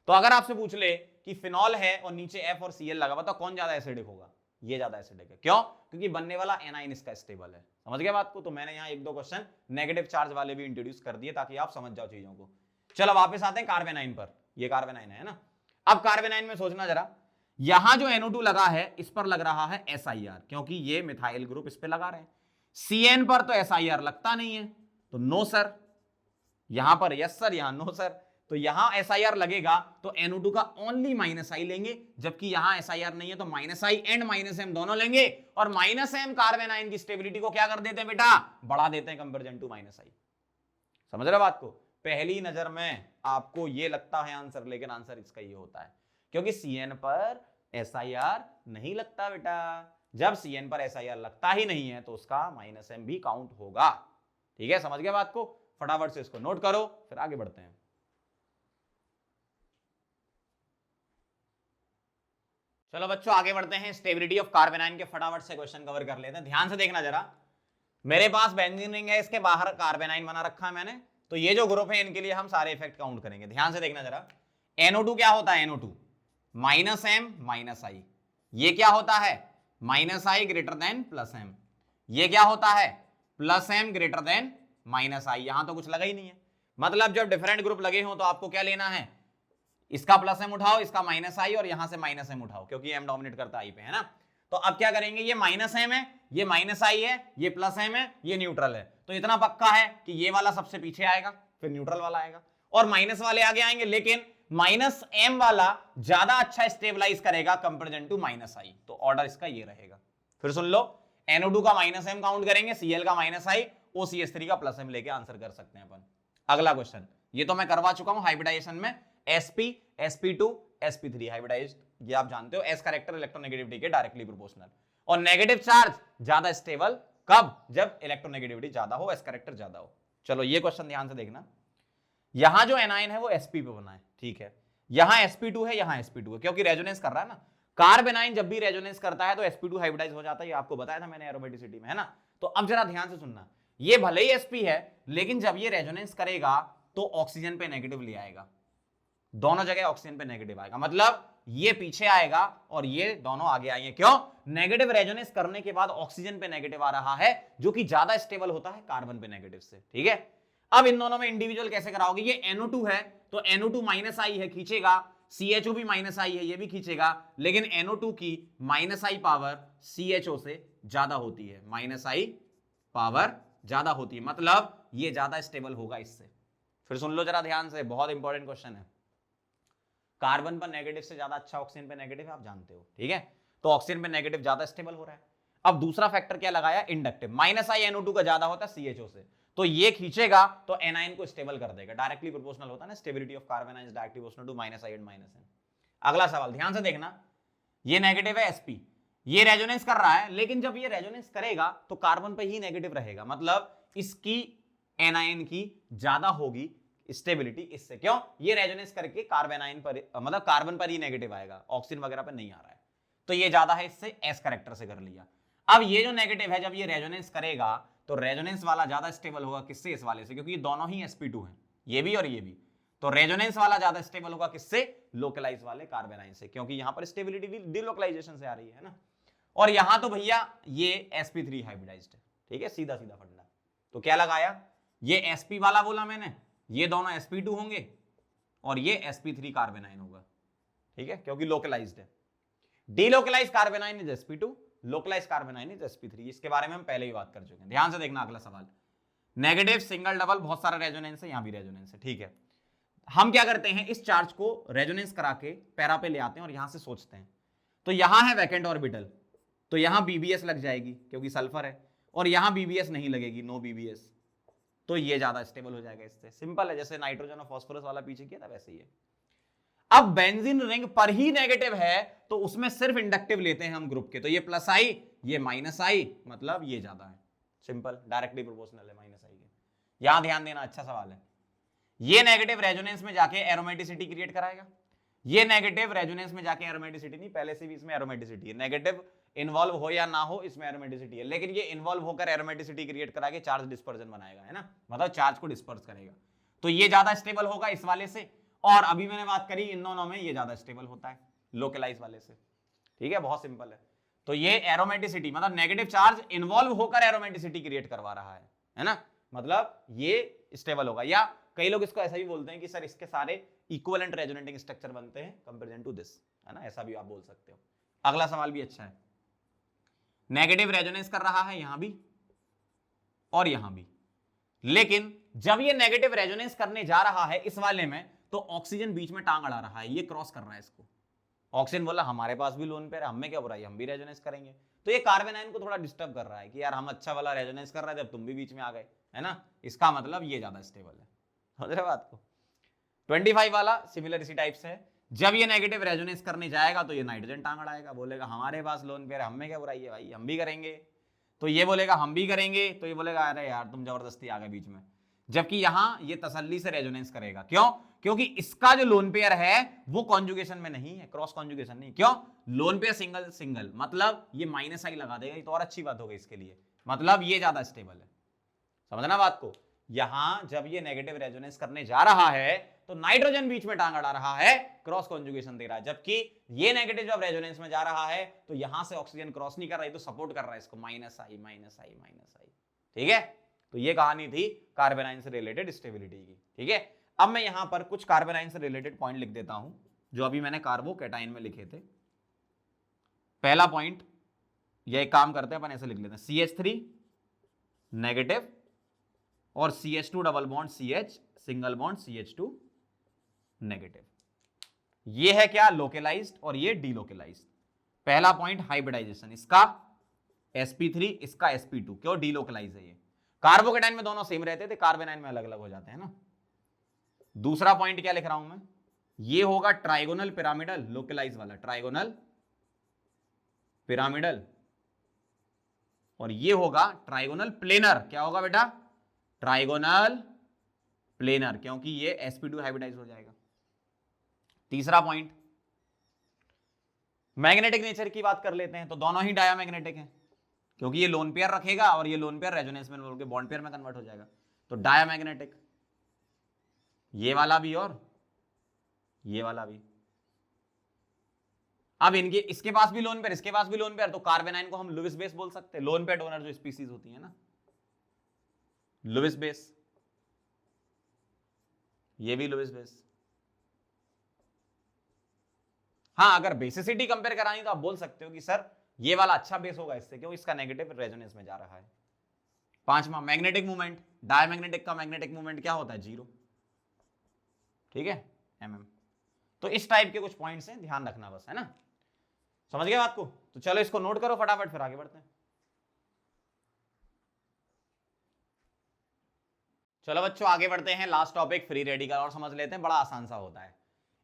तो अगर आपसे पूछ ले कि फिनॉल है और नीचे F और Cl लगा, बताओ कौन ज्यादा एसिडिक होगा? ये ज्यादा एसिडिक है। क्यों? क्योंकि बनने वाला एनाइन इसका स्टेबल है। समझ गए बात को? तो मैंने यहाँ एक दो क्वेश्चन नेगेटिव चार्ज वाले भी इंट्रोड्यूस कर दिए ताकि आप समझ जाओ चीजों को। चलो वापस आते हैं कार्बेनाइन पर। ये कार्बेनाइन है ना। अब कार्बेनाइन में सोचना जरा, यहां जो NO2 लगा है इस पर लग रहा है SIR, क्योंकि ये मिथाइल ग्रुप इस पे लगा रहे हैं। CN पर तो SIR लगता नहीं है, तो नो सर। यहां पर यस सर, यहां नो सर। तो यहां SIR लगेगा तो NO2 का ओनली -I लेंगे, जबकि यहां SIR नहीं है तो -I एंड -M दोनों लेंगे, और -M कार्बेनाइन की स्टेबिलिटी को क्या कर देते हैं बेटा? बढ़ा देते हैं कंपेरिजन टू -I। समझ रहे बात को? पहली नजर में आपको ये लगता है आंसर, लेकिन आंसर इसका ये होता है, क्योंकि CN पर SIR नहीं लगता बेटा। जब CN पर SIR लगता ही नहीं है तो उसका -M भी काउंट होगा। ठीक है, समझ गए बात को? फटाफट से इसको नोट करो, फिर आगे बढ़ते हैं। चलो बच्चों आगे बढ़ते हैं। स्टेबिलिटी ऑफ कार्बेनाइन के फटाफट से क्वेश्चन कवर कर लेते हैं। ध्यान से देखना जरा, मेरे पास बेंजीन रिंग है, इसके बाहर कार्बेनाइन बना रखा है मैंने, तो ये जो ग्रुप है इनके लिए हम सारे इफेक्ट काउंट करेंगे। ध्यान से देखना जरा, NO2 क्या होता है? NO2 -M -I। ये क्या होता है? -I greater than +M। ये क्या होता है? +M greater than -I। यहां तो कुछ लगा ही नहीं है, मतलब जब डिफरेंट ग्रुप लगे हो तो आपको क्या लेना है? इसका +M उठाओ, इसका -I, और यहां से -M उठाओ, क्योंकि M डोमिनेट करता है I पे, है ना। तो अब क्या करेंगे? ये -M है, ये -I है, ये +M है, ये न्यूट्रल है, तो इतना पक्का है कि ये वाला सबसे पीछे आएगा, फिर न्यूट्रल वाला आएगा, और माइनस वाले आगे आएंगे, लेकिन -M वाला ज्यादा अच्छा स्टेबलाइज करेगा कंपेरिजन टू -I। तो ऑर्डर इसका ये रहेगा। फिर सुन लो, NO2 का -M काउंट करेंगे, Cl का -I, OCH3 का +M लेके आंसर कर सकते हैं अपन। अगला क्वेश्चन, ये तो मैं करवा चुका हूं हाइब्रिडाइजेशन में, sp sp2 sp3 हाइब्रिडाइज्ड, ये आप जानते हो, s कैरेक्टर इलेक्ट्रोनेगेटिविटी के डायरेक्टली प्रोपोर्शनल। और नेगेटिव चार्ज ज्यादा स्टेबल कब? जब इलेक्ट्रोनेगेटिविटी ज्यादा हो, s कैरेक्टर ज्यादा हो। चलो ये क्वेश्चन ध्यान से देखना, यहां जो एनाइन है वो sp पे बना है, ठीक है, यहां sp2 है, यहां sp2 है, क्योंकि रेजोनेंस कर रहा है ना। कार्बेनाइन जब भी रेजोनेंस करता है तो sp2 हाइब्रिडाइज हो जाता है, ये आपको बताया था मैंने एरोमेटिसिटी में, है ना। तो अब जरा ध्यान से सुनना, ये भले ही sp है, लेकिन जब ये रेजोनेंस करेगा तो ऑक्सीजन पे नेगेटिव ले आएगा, दोनों जगह ऑक्सीजन पे नेगेटिव आएगा, मतलब ये पीछे आएगा और ये दोनों आगे आएंगे। क्यों? नेगेटिव रेजोनेंस करने के बाद ऑक्सीजन पे नेगेटिव आ रहा है, जो कि ज्यादा स्टेबल होता है कार्बन पे नेगेटिव से। ठीक है, अब इन दोनों में इंडिविजुअल कैसे कराओगे? ये NO2 है तो NO2 माइनस आई है, खींचेगा, CHO भी माइनस आई है, ये भी खींचेगा, लेकिन NO2 की माइनस आई पावर CHO से ज्यादा होती है, माइनस आई पावर ज्यादा होती है, मतलब ये ज्यादा स्टेबल होगा इससे। फिर सुन लो जरा ध्यान से, बहुत इंपॉर्टेंट क्वेश्चन है। कार्बन पर नेगेटिव से ज्यादा अच्छा ऑक्सीजन पे नेगेटिव है, आप जानते हो। ठीक है, तो ऑक्सीजन पे नेगेटिव ज्यादा स्टेबल हो रहा है। अब दूसरा फैक्टर क्या लगाया? इंडक्टिव, माइनस आई NO2 का ज्यादा होता है CHO से, तो ये खींचेगा तो एनाइन को स्टेबल कर देगा, डायरेक्टली प्रोपोर्शनल होता है ना, stability of carbon ion is directly proportional to minus I and minus N. अगला सवाल ध्यान से देखना, ये नेगेटिव है sp, ये रेजोनेंस कर रहा है, लेकिन जब ये रेजोनेंस करेगा तो कार्बन पे ही नेगेटिव रहेगा, मतलब इसकी एनाइन की ज्यादा होगी स्टेबिलिटी इससे। क्यों? ये रेजोनेंस करके कार्बोनाइन पर, मतलब कार्बन पर ही नेगेटिव आएगा, ऑक्सीजन वगैरह पर नहीं आ रहा है, तो ये ज्यादा है, इससे एस कैरेक्टर से कर लिया। अब ये जो नेगेटिव है, जब ये रेजोनेंस करेगा तो रेजोनेंस वाला ज्यादा स्टेबल होगा, किससे? इस वाले से, क्योंकि ये दोनों ही sp2 हैं, ये भी और ये भी, तो रेजोनेंस वाला ज्यादा स्टेबल होगा, किससे? लोकलाइज वाले कार्बोनाइन से, क्योंकि यहां पर स्टेबिलिटी डिलोकलाइजेशन से आ रही है ना। और यहां तो भैया ये sp3 हाइब्रिडाइज्ड है। ठीक है, सीधा सीधा फंडा। तो क्या लगाया? ये sp वाला बोला मैंने, ये दोनों sp2 होंगे और ये sp3 कार्बोनाइन होगा। ठीक है, क्योंकि लोकलाइज्ड है। Delocalised carbanion is sp2, localised carbanion is sp3। इसके बारे में हम पहले ही बात कर चुके हैं। ध्यान से देखना अगला सवाल, नेगेटिव, सिंगल, डबल, बहुत सारा रेजोनेंस है, यहां भी रेजोनेंस है। ठीक है, हम क्या करते हैं, इस चार्ज को रेजोनेंस करा के पैरा पे ले आते हैं और यहां से सोचते हैं, तो यहां है वैकेंट ऑर्बिटल, तो यहां BBS लग जाएगी क्योंकि सल्फर है, और यहां BBS नहीं लगेगी, नो BBS, तो ये ज्यादा स्टेबल हो जाएगा इससे। सिंपल है, जैसे नाइट्रोजन और फास्फोरस वाला पीछे किया था वैसे ही है। अब बेंजीन रिंग पर ही नेगेटिव है तो उसमें सिर्फ इंडक्टिव लेते हैं हम ग्रुप के, तो ये प्लस आई, ये माइनस आई, मतलब ये ज्यादा है। सिंपल, डायरेक्टली प्रोपोर्शनल है माइनस आई के। यहां ध्यान देना, अच्छा सवाल है। ये नेगेटिव रेजोनेंस में जाके एरोमेटिसिटी क्रिएट कराएगा, ये नेगेटिव रेजोनेंस में जाके एरोमेटिसिटी नहीं, पहले से भी इसमें एरोमेटिसिटी है, नेगेटिव इन्वॉल्व हो या ना हो इसमें एरोमेटिसिटी है, लेकिन ये इन्वॉल्व होकर एरोमेटिसिटी क्रिएट करा के चार्ज डिस्पर्जन बनाएगा, है ना, मतलब चार्ज को डिस्पर्स करेगा, तो ये ज्यादा स्टेबल होगा इस वाले से। और अभी मैंने बात करी इन दोनों में, ये ज्यादा स्टेबल होता है लोकलाइज वाले से। ठीक है, बहुत सिंपल है। तो ये एरोमेटिसिटी, मतलब नेगेटिव चार्ज इन्वॉल्व होकर एरोमेटिसिटी क्रिएट करवा रहा है ना, मतलब ये स्टेबल होगा। या कई लोग इसको ऐसा भी बोलते हैं कि सर इसके सारे इक्विवेलेंट रेजोनेटिंग स्ट्रक्चर बनते हैं कंपैरिजन टू दिस, है ना, ऐसा भी आप बोल सकते हो। अगला सवाल भी अच्छा है, नेगेटिव रेजोनेंस कर रहा है यहां भी और यहां भी, लेकिन जब ये नेगेटिव रेजोनेंस करने जा रहा है इस वाले में, तो ऑक्सीजन बीच में टांग अड़ा रहा है, ये क्रॉस कर रहा है इसको। ऑक्सीजन बोला हमारे पास भी लोन पेयर है, हमें क्या बुराई, हम भी रेजोनेंस करेंगे, तो ये कार्बन आयन को थोड़ा डिस्टर्ब कर रहा है कि यार हम अच्छा वाला रेजोनेंस कर रहे थे, अब तुम भी बीच में आ गए, है ना, इसका मतलब ये ज्यादा स्टेबल है। समझ रहे बात को? 25 वाला सिमिलर इसी टाइप से है, जब ये नेगेटिव रेजोनेंस करने जाएगा तो ये नाइट्रोजन टांग अड़ाएगा, बोलेगा हमारे पास लोन पेयर है, हमें क्या बुराई है भाई, हम भी करेंगे, तो ये बोलेगा हम भी करेंगे, तो ये बोलेगा अरे यार तुम जबरदस्ती आ गए बीच में, जबकि यहां ये तसल्ली से रेजोनेंस करेगा। क्यों? क्योंकि इसका जो लोन पेयर है वो कॉन्जुगेशन में नहीं है, क्रॉस कॉन्जुगेशन नहीं। क्यों? लोन पेयर सिंगल सिंगल, मतलब ये माइनस आई लगा देगा, ये तो और अच्छी बात हो गई इसके लिए, मतलब ये ज्यादा स्टेबल है। समझना बात को? यहां जब ये नेगेटिव रेजोनेंस करने जा रहा है तो नाइट्रोजन बीच में टांग अड़ा रहा है, क्रॉस कॉन्जुगेशन दे रहा है, जबकि ये नेगेटिव जब रेजोनेंस में जा रहा है तो यहां से ऑक्सीजन क्रॉस नहीं कर रहा है, तो सपोर्ट कर रहा है इसको, माइनस आई माइनस आई माइनस आई। ठीक है, तो ये कहानी थी कार्बन आयन से रिलेटेड स्टेबिलिटी की। ठीक है, अब मैं यहां पर कुछ कार्बन आयन से रिलेटेड पॉइंट लिख देता हूं जो अभी मैंने कार्बोकैटायन में लिखे थे। पहला पॉइंट, ये एक काम करते हैं अपन ऐसे लिख लेते हैं, CH3 नेगेटिव और CH2 double bond CH single bond CH2 negative. ये है क्या? लोकलाइज्ड और ये डीलोकलाइज्ड। पहला पॉइंट हाइब्रिडाइजेशन, इसका sp3 इसका sp2, क्यों? डीलोकलाइज है ये। कार्बोकैटायन में दोनों सेम रहते थे, कार्बन आयन में अलग अलग हो जाते हैं ना। दूसरा पॉइंट क्या लिख रहा हूं मैं, ये होगा ट्राइगोनल पिरामिडल, लोकलाइज वाला ट्राइगोनल पिरामिडल, और ये होगा ट्राइगोनल प्लेनर। क्या होगा बेटा? ट्राइगोनल प्लेनर, क्योंकि ये sp2 हाइब्रिडाइज हो जाएगा। तीसरा पॉइंट, मैग्नेटिक नेचर की बात कर लेते हैं, तो दोनों ही डायामैग्नेटिक हैं, क्योंकि ये लोन पेयर रखेगा और ये लोन पेयर रेजोनेंस में बोल के बॉन्ड पेयर में कन्वर्ट हो जाएगा, तो डायामैग्नेटिक। ये वाला भी और ये वाला भी। अब इनके इसके पास भी लोन पेयर, इसके पास भी लोन पेयर, तो कार्बेनाइन को हम लुईस बेस बोल सकते हैं। लोन पेयर डोनर जो स्पीसीज होती है ना, लुईस बेस, ये भी लुईस बेस। हाँ, अगर बेसिसिटी कंपेयर करानी तो आप बोल सकते हो कि सर ये वाला अच्छा बेस होगा इससे, क्यों, इसका नेगेटिव रेजोनेंस में जा रहा है। पांचवा, मैग्नेटिक मूवमेंट। डायमैग्नेटिक का मैग्नेटिक मूवमेंट क्या होता है? 0, ठीक है, mm। तो इस टाइप के कुछ पॉइंट्स हैं, ध्यान रखना बस, है ना। समझ गए बात को? तो चलो इसको नोट करो फटाफट, फिर आगे बढ़ते हैं। चलो बच्चों आगे बढ़ते हैं, लास्ट टॉपिक फ्री रेडिकल और समझ लेते हैं, बड़ा आसान सा होता है।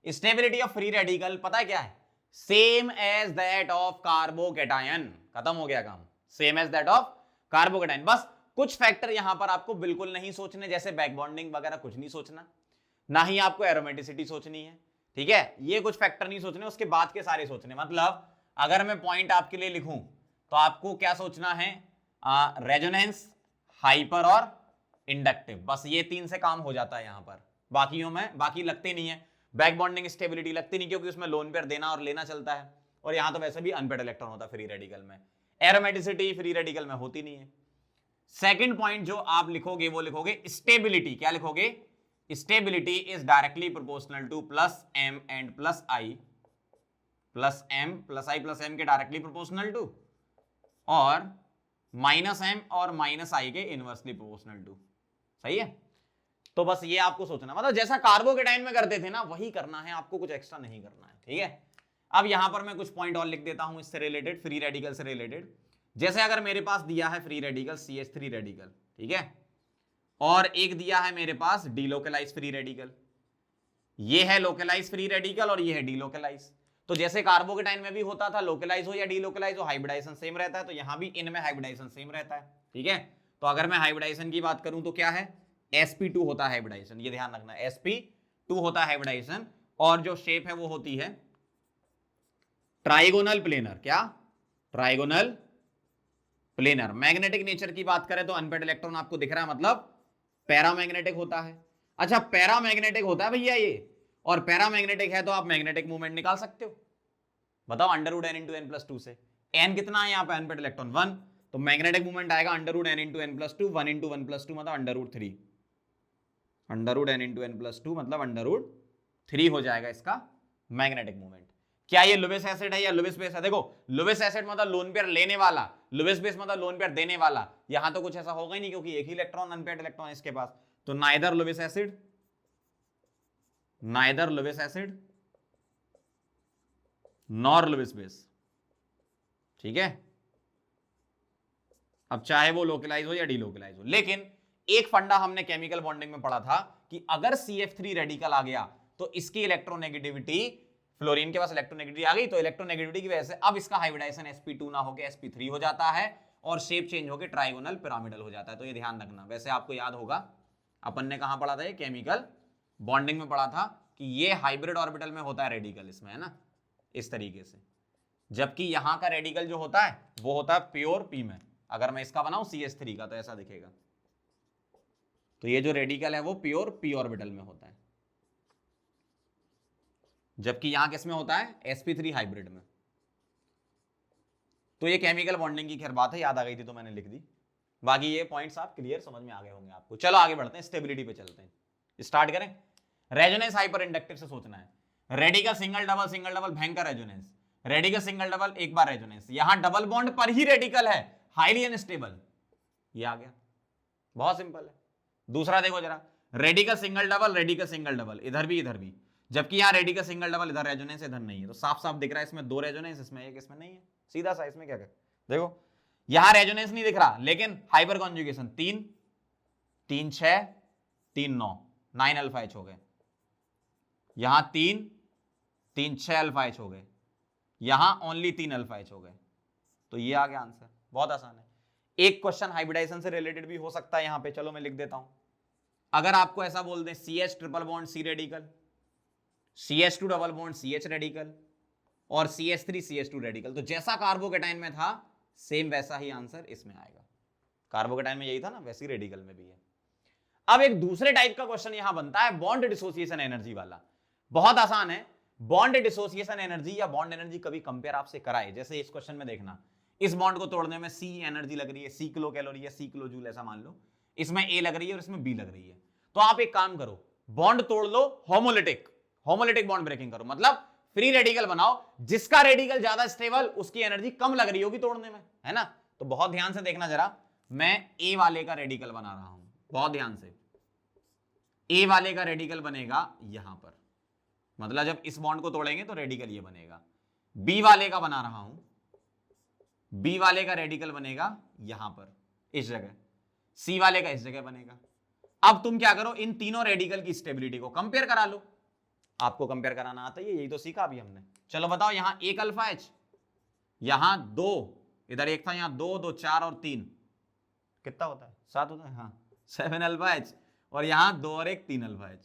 स्टेबिलिटी ऑफ फ्री रेडिकल पता है क्या है? Same as that of carbocation. खत्म हो गया काम, same as that of carbocation. बस कुछ फैक्टर यहां पर आपको बिल्कुल नहीं सोचने, जैसे बैक बॉन्डिंग वगैरह कुछ नहीं सोचना, ना ही आपको एरोमेटिसिटी सोचनी है, ठीक है, ये कुछ फैक्टर नहीं सोचने, उसके बाद के सारे सोचने। मतलब अगर मैं पॉइंट आपके लिए लिखूं तो आपको क्या सोचना है? रेजोनेंस, हाइपर और इंडक्टिव, बस ये 3 से काम हो जाता है यहां पर। बाकियों में बाकी लगते नहीं है, बैक बॉन्डिंग स्टेबिलिटी लगती नहीं, क्योंकि उसमें लोन पेयर देना और लेना चलता है, और यहां तो वैसे भी अनपेड इलेक्ट्रॉन होता है फ्री रेडिकल में। एरोमेटिसिटी फ्री रेडिकल में होती नहीं है। सेकंड पॉइंट जो आप लिखोगे वो लिखोगे स्टेबिलिटी। क्या लिखोगे? Stability is directly proportional to plus M and plus I, plus M plus I plus M के डायरेक्टली प्रोपोर्शनल टू, और माइनस एम और माइनस आई के इनवर्सली प्रोपोर्शनल टू। सही है? तो बस ये आपको सोचना, मतलब जैसा कार्बोकैटायन में करते थे ना वही करना है आपको, कुछ एक्स्ट्रा नहीं करना है, ठीक है। अब यहां पर मैं कुछ पॉइंट और लिख देता हूं इससे रिलेटेड, फ्री रेडिकल से रिलेटेड। जैसे अगर मेरे पास दिया है फ्री रेडिकल CH3 रेडिकल, ठीक है, और एक दिया है मेरे पास डीलोकलाइज फ्री रेडिकल, ये है लोकलाइज फ्री रेडिकल और ये है डीलोकलाइज। तो जैसे कार्बोकैटायन में भी होता था, लोकलाइज हो या डीलोकलाइज हो, हाइब्रिडाइजेशन सेम रहता है, तो यहां भी इनमें हाइब्रिडाइजेशन सेम रहता है, ठीक है। तो अगर मैं हाइब्रिडाइजेशन की बात करूं तो क्या है? sp2 होता है हाइब्रिडाइजेशन, ये ध्यान रखना, sp2 होता है हाइब्रिडाइजेशन, और जो शेप है वो होती है ट्राइगोनल प्लेनर। क्या? Trigonal planar. मैग्नेटिक नेचर की बात करें तो अनपेड इलेक्ट्रॉन आपको दिख रहा है, मतलब पैरामैग्नेटिक होता है। अच्छा, पैरामैग्नेटिक होता है भैया ये, और पैरामैग्नेटिक है तो आप मैग्नेटिक मूवमेंट निकाल सकते हो। बताओ, under root n into N plus 2 से n कितना है यहाँ पे? अनपेड इलेक्ट्रॉन 1, तो मैग्नेटिक मूवमेंट आएगा under root n into N plus 2, 1 into 1 plus 2 मतलब under root 3, under root n into N plus 2 मतलब अंडर रूट 3 हो जाएगा इसका मैग्नेटिक मूवमेंट। क्या ये लुईस एसिड है या लुईस बेस है? देखो, लुईस एसिड मतलब लोन पेयर लेने वाला, लुईस बेस मतलब लोन पेयर देने वाला। यहां तो कुछ ऐसा होगा ही नहीं, क्योंकि एक ही इलेक्ट्रॉन अनपेड इलेक्ट्रॉन है इसके पास, तो neither Lewis acid, neither Lewis acid nor Lewis base, ठीक है। अब चाहे वो लोकलाइज हो या डीलोकलाइज हो, लेकिन एक फंडा हमने केमिकल बॉन्डिंग में पढ़ा था कि अगर CF3 रेडिकल आ गया तो इसकी इलेक्ट्रोनेगेटिविटी, फ्लोरीन के पास इलेक्ट्रोनेगेटिविटी आ गई, तो इलेक्ट्रोनेगेटिविटी की वजह से अब इसका हाइब्रिडाइजेशन sp2 ना होकर sp3 हो जाता है, और शेप चेंज होकर ट्राइगोनल पिरामिडल हो जाता है। तो ये ध्यान रखना। वैसे आपको याद होगा अपन ने कहां पढ़ा था, ये केमिकल बॉन्डिंग में पढ़ा था कि ये हाइब्रिड ऑर्बिटल में होता है रेडिकल, इसमें, है ना, इस तरीके से। जबकि यहां का रेडिकल जो होता है वो होता है प्योर p में। अगर मैं इसका बनाऊं CH3 का तो ऐसा दिखेगा, तो ये जो रेडिकल है वो प्योर p ऑर्बिटल में होता है, जबकि यहां किस में होता है? sp3 हाइब्रिड में। तो ये केमिकल बॉन्डिंग की खैर बात है, याद आ गई थी तो मैंने लिख दी। बाकी ये पॉइंट्स आप क्लियर समझ में आ गए होंगे आपको। चलो आगे बढ़ते हैं, स्टेबिलिटी पे चलते हैं, स्टार्ट करें। रेजोनेंस हाइपर इंडक्टिव से सोचना है। रेडिकल सिंगल डबल भयंकर रेजोनेंस, रेडिकल सिंगल डबल एक बार रेजोनेंस, यहां डबल बॉन्ड पर ही रेडिकल है, हाईली अनस्टेबल, ये आ गया, बहुत सिंपल है। दूसरा देखो जरा, रेडिकल सिंगल डबल, इधर भी, जबकि यहां रेडिकल सिंगल डबल, इधर रेजोनेंस इधर नहीं है, तो साफ साफ दिख रहा है इसमें 2 रेजोनेंस, इसमें एक, इसमें नहीं है, सीधा सा। इसमें क्या कर, देखो यहां रेजोनेंस नहीं दिख रहा, लेकिन हाइपर कॉन्जुगेशन 3 3 6 3 9 9 अल्फा एच हो गए, यहां 3 3 6 अल्फा एच हो गए, यहां ओनली 3 अल्फा एच हो गए। तो ये आ गया आंसर, बहुत आसान है। एक क्वेश्चन हाइब्रिडाइजेशन से रिलेटेड भी हो सकता है यहां पे, चलो मैं लिख देता हूं। अगर आपको ऐसा बोल दें CH triple bond C radical, CH2 double bond CH radical, और CH3 CH2 रेडिकल, तो जैसा कार्बोकैटायन में था सेम वैसा ही आंसर इसमें आएगा। कार्बोकैटायन में यही था ना, वैसी रेडिकल में भी है। अब एक दूसरे टाइप का क्वेश्चन यहां बनता है बॉन्ड डिसोसिएशन एनर्जी वाला, बहुत आसान है। बॉन्ड डिसोसिएशन एनर्जी या बॉन्ड एनर्जी कभी कंपेयर आपसे कराए, जैसे इस क्वेश्चन में देखना, इस बॉन्ड को तोड़ने में सी एनर्जी लग रही है, सी किलो कैलोरी है, सी किलो जूल ऐसा मान लो, इसमें ए लग रही है और इसमें बी लग रही है। तो आप एक काम करो, बॉन्ड तोड़ लो, होमोलिटिक, होमोलिटिक बॉन्ड ब्रेकिंग करो, मतलब फ्री रेडिकल बनाओ, जिसका रेडिकल ज्यादा स्टेबल उसकी एनर्जी कम लग रही होगी तोड़ने में, है ना। तो बहुत ध्यान से देखना जरा, मैं ए वाले का रेडिकल बना रहा हूं, बहुत ध्यान से। ए वाले का रेडिकल बनेगा यहां पर, मतलब जब इस बॉन्ड को तोड़ेंगे तो रेडिकल ये बनेगा। बी वाले का बना रहा हूं, बी वाले का रेडिकल बनेगा यहां पर इस जगह, सी वाले का इस जगह बनेगा। अब तुम क्या करो, इन तीनों रेडिकल की स्टेबिलिटी को कंपेयर करा लो। आपको कंपेयर कराना आता है, यही तो सीखा अभी हमने। चलो बताओ, यहां एक अल्फा एच, यहां दो, इधर एक था, यहां दो, दो चार और तीन, कितना होता है, 7 होता है, हाँ 7 अल्फा एच, और यहां 2 और 1 3 अल्फा एच,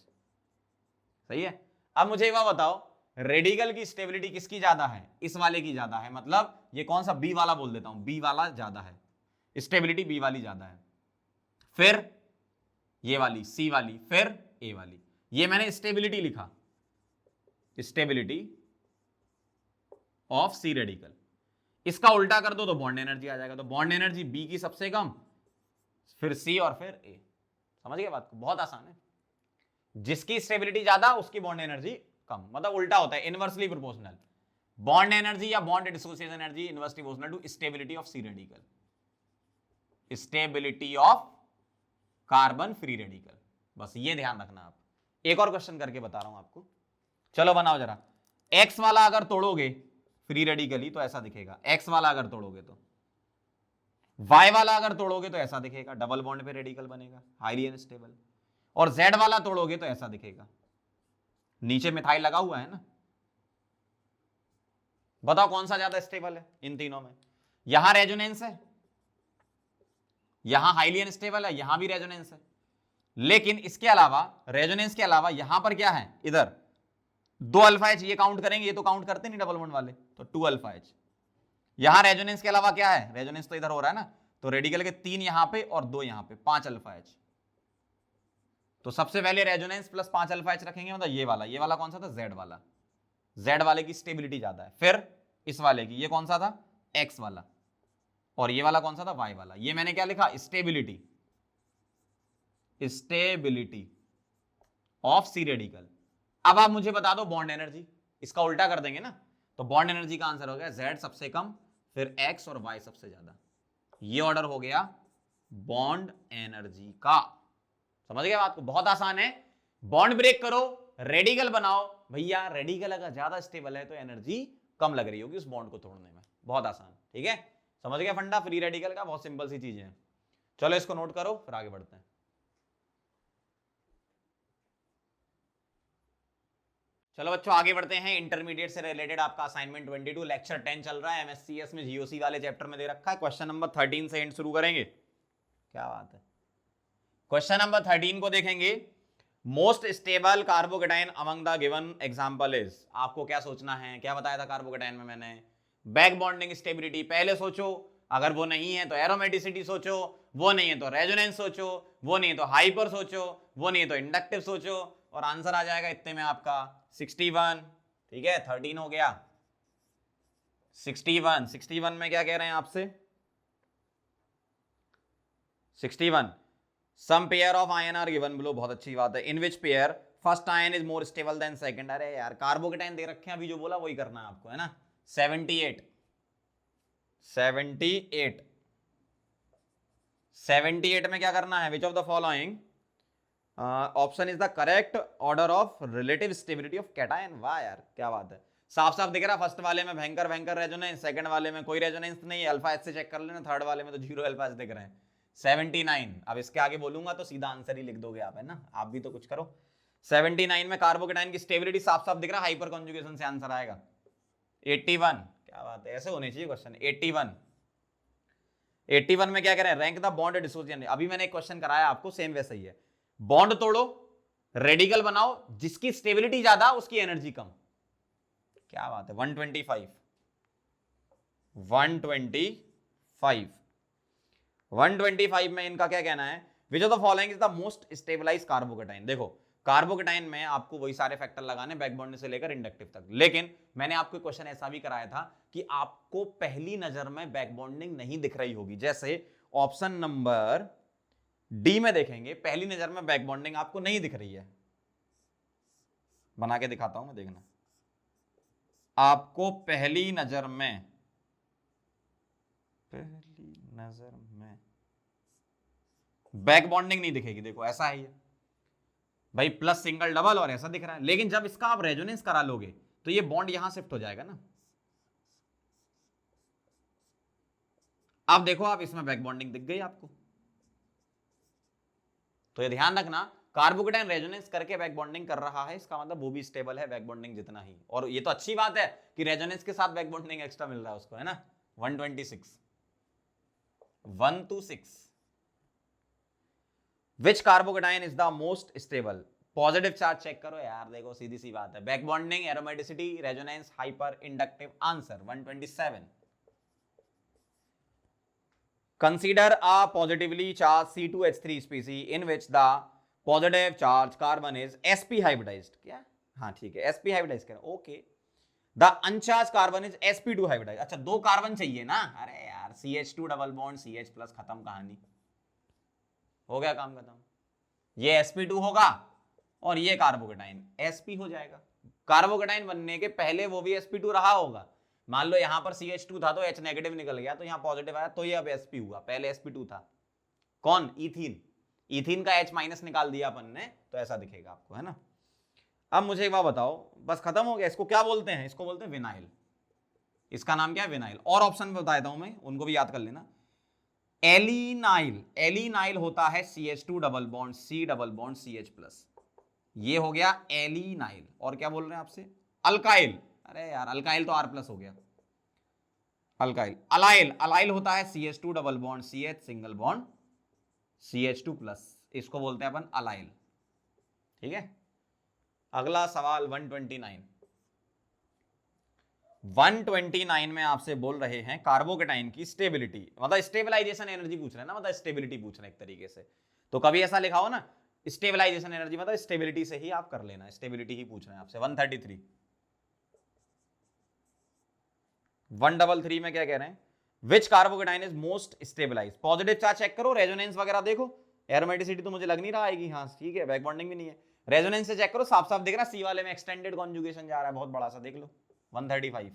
सही है। अब मुझे एक बात बताओ, रेडिकल की स्टेबिलिटी किसकी ज्यादा है, इस वाले की ज्यादा है, मतलब ये कौन सा, बी वाला बोल देता हूं, बी वाला ज्यादा है, स्टेबिलिटी बी वाली ज्यादा है, फिर ये वाली सी वाली, फिर ए वाली। ये मैंने स्टेबिलिटी लिखा, स्टेबिलिटी ऑफ सी रेडिकल। इसका उल्टा कर दो तो बॉन्ड एनर्जी आ जाएगा, तो बॉन्ड एनर्जी बी की सबसे कम, फिर सी और फिर ए। समझ गए बात को, बहुत आसान है। जिसकी स्टेबिलिटी ज्यादा उसकी बॉन्ड एनर्जी कम, मतलब उल्टा होता है, इनवर्सली प्रोपोर्शनल। बॉन्ड एनर्जी या bond dissociation energy inversely proportional to stability of C radical, stability of carbon free radical. बस ये ध्यान रखना आप। एक और क्वेश्चन करके बता रहा हूं आपको, चलो बनाओ जरा। एक्स वाला अगर तोड़ोगे फ्री रेडिकली तो ऐसा दिखेगा, एक्स वाला अगर तोड़ोगे तो, वाई वाला अगर तोड़ोगे तो ऐसा दिखेगा, डबल बॉन्ड पे रेडिकल बनेगा, हाईली अनस्टेबल। और जेड वाला तोड़ोगे तो ऐसा दिखेगा, नीचे मिथाइल लगा हुआ है ना। बताओ कौन सा ज्यादा स्टेबल है इन तीनों में। यहां रेजोनेंस है, यहां हाईली अनस्टेबल है, यहां भी रेजोनेंस है, लेकिन इसके अलावा, रेजोनेंस के अलावा यहां पर क्या है, इधर 2 अल्फा एच, ये काउंट करेंगे, ये तो काउंट करते नहीं डबल बॉन्ड वाले, तो 2 अल्फा एच। यहां रेजोनेंस के अलावा क्या है, रेजोनेंस तो इधर हो रहा है ना, तो रेडिकल के 3 यहां पे और 2 यहां पे, 5 अल्फा एच। तो सबसे पहले रेजोनेंस प्लस 5 अल्फा एच रखेंगे, मतलब ये वाला कौन सा था, जेड वाला, जेड वाले की स्टेबिलिटी ज्यादा है। फिर इस वाले की, ये कौन सा था, एक्स वाला, और ये वाला कौन सा था, वाई वाला। ये मैंने क्या लिखा, stability, stability of C radical. अब आप मुझे बता दो बॉन्ड एनर्जी, इसका उल्टा कर देंगे ना, तो बॉन्ड एनर्जी का आंसर हो गया जेड सबसे कम, फिर एक्स और वाई सबसे ज्यादा। ये ऑर्डर हो गया बॉन्ड एनर्जी का। समझ गए बात को, बहुत आसान है। बॉन्ड ब्रेक करो, रेडिकल बनाओ, भैया रेडिकल अगर ज्यादा स्टेबल है तो एनर्जी कम लग रही होगी उस बॉन्ड को तोड़ने में, बहुत आसान, ठीक है। समझ गया फंडा फ्री रेडिकल का, बहुत सिंपल सी चीजें हैं। चलो इसको नोट करो, फिर आगे बढ़ते हैं। चलो बच्चों आगे बढ़ते हैं। इंटरमीडिएट से रिलेटेड आपका असाइनमेंट 22 लेक्चर 10 चल रहा है, एमएससीएस में जीओसी वाले चैप्टर में दे रखा है। क्वेश्चन नंबर 13 से एंड शुरू करेंगे, क्या बात है। क्वेश्चन नंबर 13 को देखेंगे, most stable carbocation among the given example is. आपको क्या सोचना है, क्या बताया था कार्बोकेटाइन में मैंने, बैक बॉन्डिंग स्टेबिलिटी पहले सोचो, अगर वो नहीं है तो एरोमेटिसिटी सोचो, वो नहीं है तो रेजोनेंस सोचो, वो नहीं है तो हाइपर सोचो, वो नहीं है तो इंडक्टिव सोचो, और आंसर आ जाएगा इतने में आपका 61। ठीक है, 13 हो गया, 61 में क्या कह रहे हैं आपसे, 61 some pair of ion are given below. बहुत अच्छी बात है। In which pair first ion is more stable than second. अरे यार कार्बोकेटाइन दे रखे हैं, अभी जो बोला वही करना है आपको, है ना। 78 में क्या करना है, which of the following option is the correct order of relative stability of cation. वाह यार क्या बात है, साफ साफ दिख रहा। फर्स्ट वाले में भयंकर भयंकर रेजोनेंस, सेकंड वाले में कोई रेजोनेंस नहीं है, अल्फा एच से चेक कर लेना, थर्ड वाले में तो 0 अल्फा एच दिख रहे हैं। 79, अब इसके आगे बोलूंगा तो सीधा आंसर ही लिख दोगे आप, है ना, आप भी तो कुछ करो। 79 में कार्बोकेटाइन की स्टेबिलिटी साफ साफ दिख रहा, हाइपर कॉन्जुगेशन से आंसर आएगा। 81, क्या बात है, ऐसे होने चाहिए क्वेश्चन। 81 में क्या कह रहे हैं, रैंक द बॉन्ड डिसोसिएशन। अभी मैंने एक क्वेश्चन कराया आपको, सेम वैसा ही है, बॉन्ड तोड़ो, रेडिकल बनाओ, जिसकी स्टेबिलिटी ज्यादा उसकी एनर्जी कम। क्या बात है। 125 में इनका क्या कहना है, which of the following is the most stabilize carbocation. देखो कार्बोकेटाइन में आपको वही सारे फैक्टर लगाने बैक बॉन्डिंग से लेकर इंडक्टिव तक, लेकिन मैंने आपको क्वेश्चन ऐसा भी कराया था कि आपको पहली नजर में बैक बॉन्डिंग नहीं दिख रही होगी। जैसे ऑप्शन नंबर डी में देखेंगे, पहली नजर में बैक बॉन्डिंग आपको नहीं दिख रही है। बना के दिखाता हूं मैं, देखना। आपको पहली नजर में बैक बॉन्डिंग नहीं दिखेगी। देखो ऐसा है ये भाई, प्लस सिंगल डबल और ऐसा दिख रहा है, लेकिन जब इसका आप रेजोनेंस करा लोगे तो ये बॉन्ड यहां शिफ्ट हो जाएगा ना। अब देखो आप इसमें बैक बॉन्डिंग दिख गई आपको, तो ये ध्यान रखना कार्बोकेटाइन रेजोनेंस करके बैक बॉन्डिंग कर रहा है, इसका मतलब वो भी स्टेबल है बैक बॉन्डिंग जितना ही। और ये तो अच्छी बात है कि रेजोनेंस के साथ बैक बॉन्डिंग एक्स्ट्रा मिल रहा है उसको, है ना। 126 which carbocation is the most stable. Positive charge check करो यार, देखो सीधी सी बात है, back bonding, aromaticity, resonance, hyper inductive. Answer 127। Consider a positively charged C2H3 species in which the positive charge carbon is sp hybridised. क्या? हाँ ठीक है, sp हाइब्रिडाइज्ड कर, okay. The uncharged carbon is sp2 hybridised. अच्छा दो carbon चाहिए ना, अरे यार CH2 double bond CH plus, खत्म कहानी, हो गया काम खत्म। ये sp2 होगा और ये कार्बोकेटाइन sp हो जाएगा। कार्बोकेटाइन बनने के पहले वो भी sp2 रहा होगा। मान लो यहां पर CH2 था तो H नेगेटिव निकल गया, तो यहां पॉजिटिव आया, तो ये अब sp हुआ, पहले sp2 था। कौन? इथीन। इथीन का H माइनस निकाल दिया अपन ने, तो ऐसा दिखेगा आपको, है ना। अब मुझे एक बात बताओ, बस खत्म हो गया। इसको क्या बोलते हैं? इसको बोलते हैं विनाइल। इसका नाम क्या है? विनाइल। और ऑप्शन में बता देता हूं मैं, उनको भी याद कर लेना। एलिनाइल, एलिनाइल होता है CH2 double bond C double bond CH plus, ये हो गया एलिनाइल। और क्या बोल रहे हैं आपसे? अल्काइल। अरे यार अल्काइल तो R प्लस हो गया, अल्काइल। अलाइल, अलाइल होता है CH2 double bond CH single bond CH2 plus, इसको बोलते हैं अपन अलाइल। ठीक है, अगला सवाल 129 में आपसे बोल रहे हैं कार्बोकेटाइन की स्टेबिलिटी, मतलब स्टेबलाइजेशन एनर्जी पूछ रहे हैं ना, मतलब स्टेबिलिटी पूछ रहे हैं एक तरीके से। तो कभी ऐसा लिखा हो ना स्टेबलाइजेशन एनर्जी, मतलब स्टेबिलिटी से ही आप कर लेना, स्टेबिलिटी ही पूछ रहे हैं आपसे। 133 133 में क्या कह रहे हैं? Which carbocation is most stabilise. Positive charge check करो, रेजोनेंस वगैरह देखो, एरोमेटिसिटी तो मुझे लग नहीं रहा आएगी, हाँ ठीक है, बैक बॉन्डिंग भी नहीं है। रेजोनेंस से चेक करो, साफ साफ दिख रहा है, सी वाले में एक्सटेंडेड कॉन्जुगेशन जा रहा है बहुत बड़ा सा, देख लो। 135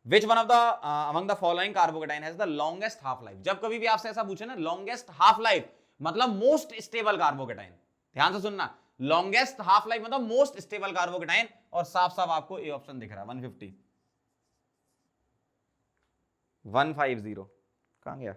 which one of the among the following carbocation has the longest half life. जब कभी भी आपसे ऐसा पूछे ना लॉन्गेस्ट हाफ लाइफ मतलब मोस्ट स्टेबल कार्बोकेटाइन, ध्यान से सुनना, लॉन्गेस्ट हाफ लाइफ मतलब मोस्ट स्टेबल कार्बोकेटाइन, और साफ साफ आपको ए ऑप्शन दिख रहा है। 150 कहां गया?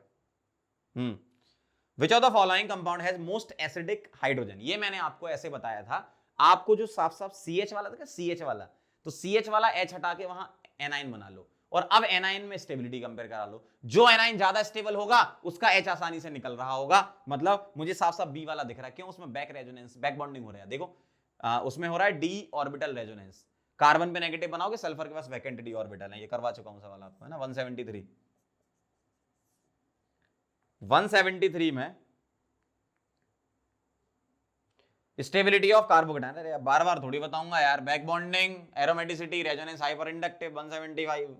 विच of the following compound has most acidic hydrogen. ये मैंने आपको ऐसे बताया था, आपको जो साफ साफ CH वाला था, CH वाला, तो CH वाला H हटा के वहां एनाइन बना लो, और अब एनाइन में स्टेबिलिटी कंपेयर करा लो। जो एनाइन ज्यादा स्टेबल होगा उसका H आसानी से निकल रहा होगा, मतलब मुझे साफ साफ B वाला दिख रहा है। क्यों? उसमें बैक रेजोनेंस, बैक बॉन्डिंग हो रहा है। देखो उसमें हो रहा है D ऑर्बिटल रेजोनेंस, कार्बन पे नेगेटिव बनाओगे, सल्फर के पास वैकेंट D ऑर्बिटल है। ये करवा चुका हूं सवाल आपको, है ना। 173 में स्टेबिलिटी ऑफ कार्बोकेटाइन, अरे बार बार थोड़ी बताऊंगा यार, back bonding, aromaticity, resonance, hyper inductive. 175